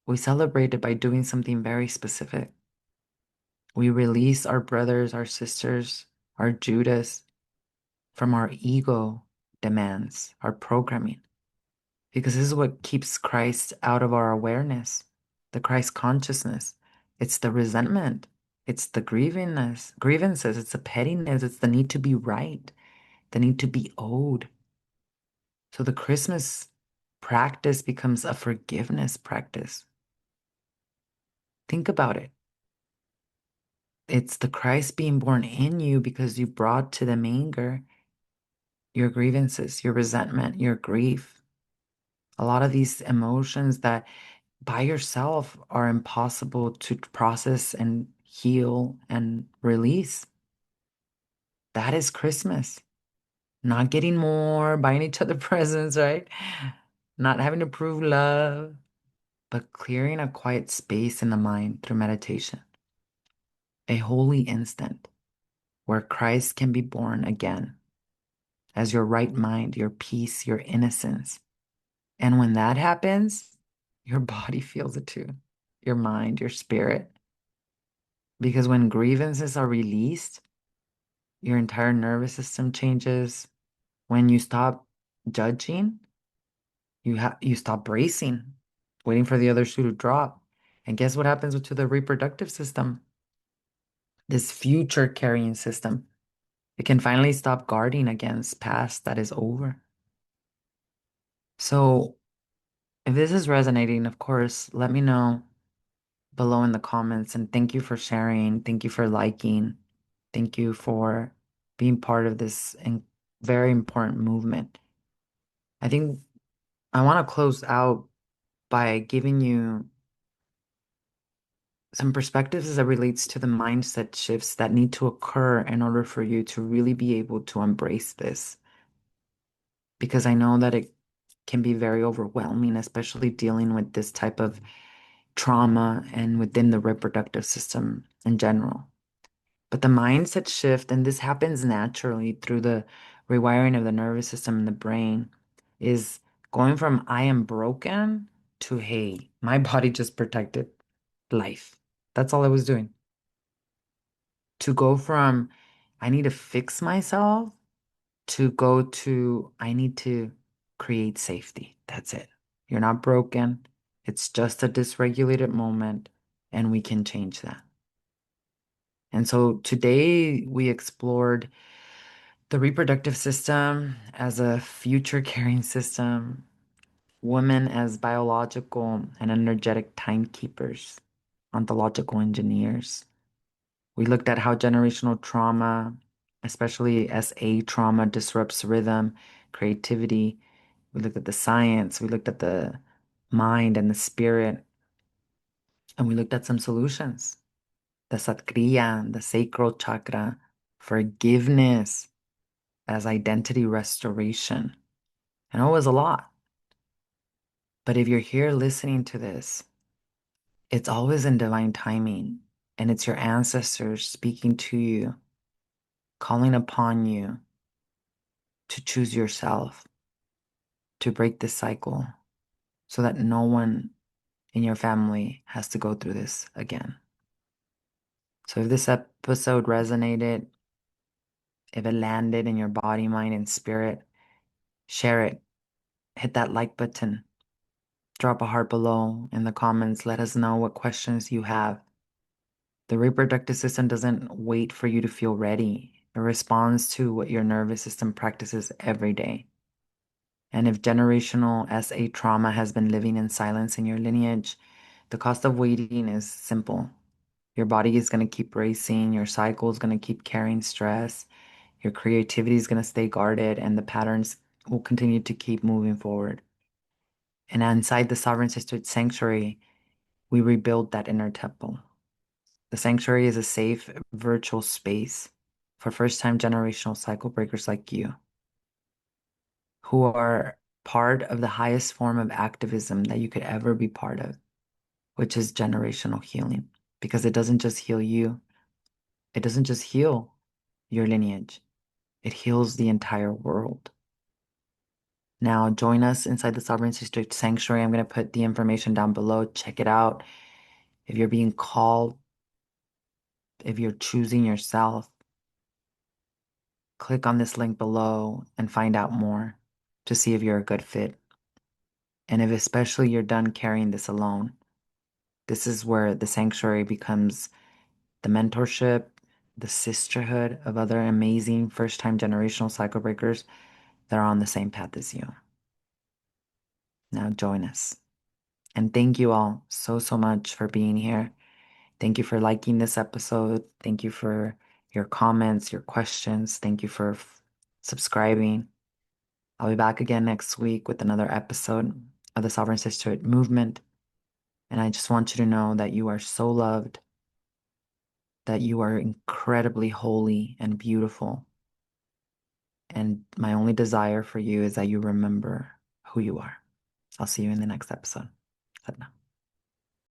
We celebrate it by doing something very specific. We release our brothers, our sisters, our Judas from our ego demands, our programming, because this is what keeps Christ out of our awareness, the Christ consciousness. It's the resentment, it's the grievances, it's the pettiness, it's the need to be right, the need to be owed. So the Christmas practice becomes a forgiveness practice. Think about it. It's the Christ being born in you because you brought to the manger your grievances, your resentment, your grief. A lot of these emotions that by yourself are impossible to process and heal and release. That is Christmas. Not getting more, buying each other presents, right? Not having to prove love, but clearing a quiet space in the mind through meditation. A holy instant where Christ can be born again as your right mind, your peace, your innocence. And when that happens, your body feels it too, your mind, your spirit. Because when grievances are released, your entire nervous system changes. When you stop judging, you stop bracing, waiting for the other shoe to drop. And guess what happens to the reproductive system? This future carrying system. It can finally stop guarding against past that is over. So if this is resonating, of course, let me know below in the comments. And thank you for sharing. Thank you for liking. Thank you for being part of this very important movement. I think I want to close out by giving you some perspectives as it relates to the mindset shifts that need to occur in order for you to really be able to embrace this. Because I know that it can be very overwhelming, especially dealing with this type of trauma and within the reproductive system in general. But the mindset shift, and this happens naturally through the rewiring of the nervous system and the brain, is going from I am broken to hey, my body just protected life. That's all I was doing. To go from I need to fix myself to go to I need to create safety. That's it. You're not broken. It's just a dysregulated moment, and we can change that. And so today we explored the reproductive system as a future carrying system, women as biological and energetic timekeepers, ontological engineers. We looked at how generational trauma, especially SA trauma, disrupts rhythm, creativity. We looked at the science, we looked at the mind and the spirit, and we looked at some solutions. The Kriya, the sacral chakra, forgiveness as identity restoration. I know it was a lot, but if you're here listening to this, it's always in divine timing, and it's your ancestors speaking to you, calling upon you to choose yourself, to break this cycle so that no one in your family has to go through this again. So if this episode resonated, if it landed in your body, mind, and spirit, share it. Hit that like button. Drop a heart below in the comments. Let us know what questions you have. The reproductive system doesn't wait for you to feel ready. It responds to what your nervous system practices every day. And if generational SA trauma has been living in silence in your lineage, the cost of waiting is simple. Your body is going to keep racing, your cycle is going to keep carrying stress, your creativity is going to stay guarded, and the patterns will continue to keep moving forward. And inside the Sovereign Sisterhood Sanctuary, we rebuild that inner temple. The sanctuary is a safe virtual space for first-time generational cycle breakers like you, who are part of the highest form of activism that you could ever be part of, which is generational healing. Because it doesn't just heal you, it doesn't just heal your lineage, it heals the entire world. Now, join us inside the Sovereign Sisterhood Sanctuary. I'm going to put the information down below. Check it out. If you're being called, if you're choosing yourself, click on this link below and find out more to see if you're a good fit. And if especially you're done carrying this alone, this is where the sanctuary becomes the mentorship, the sisterhood of other amazing first-time generational cycle breakers that are on the same path as you. Now join us. And thank you all so much for being here. Thank you for liking this episode. Thank you for your comments, your questions. Thank you for subscribing. I'll be back again next week with another episode of the Sovereign Sisterhood movement. And I just want you to know that you are so loved, that you are incredibly holy and beautiful. And my only desire for you is that you remember who you are. I'll see you in the next episode. Sadhana.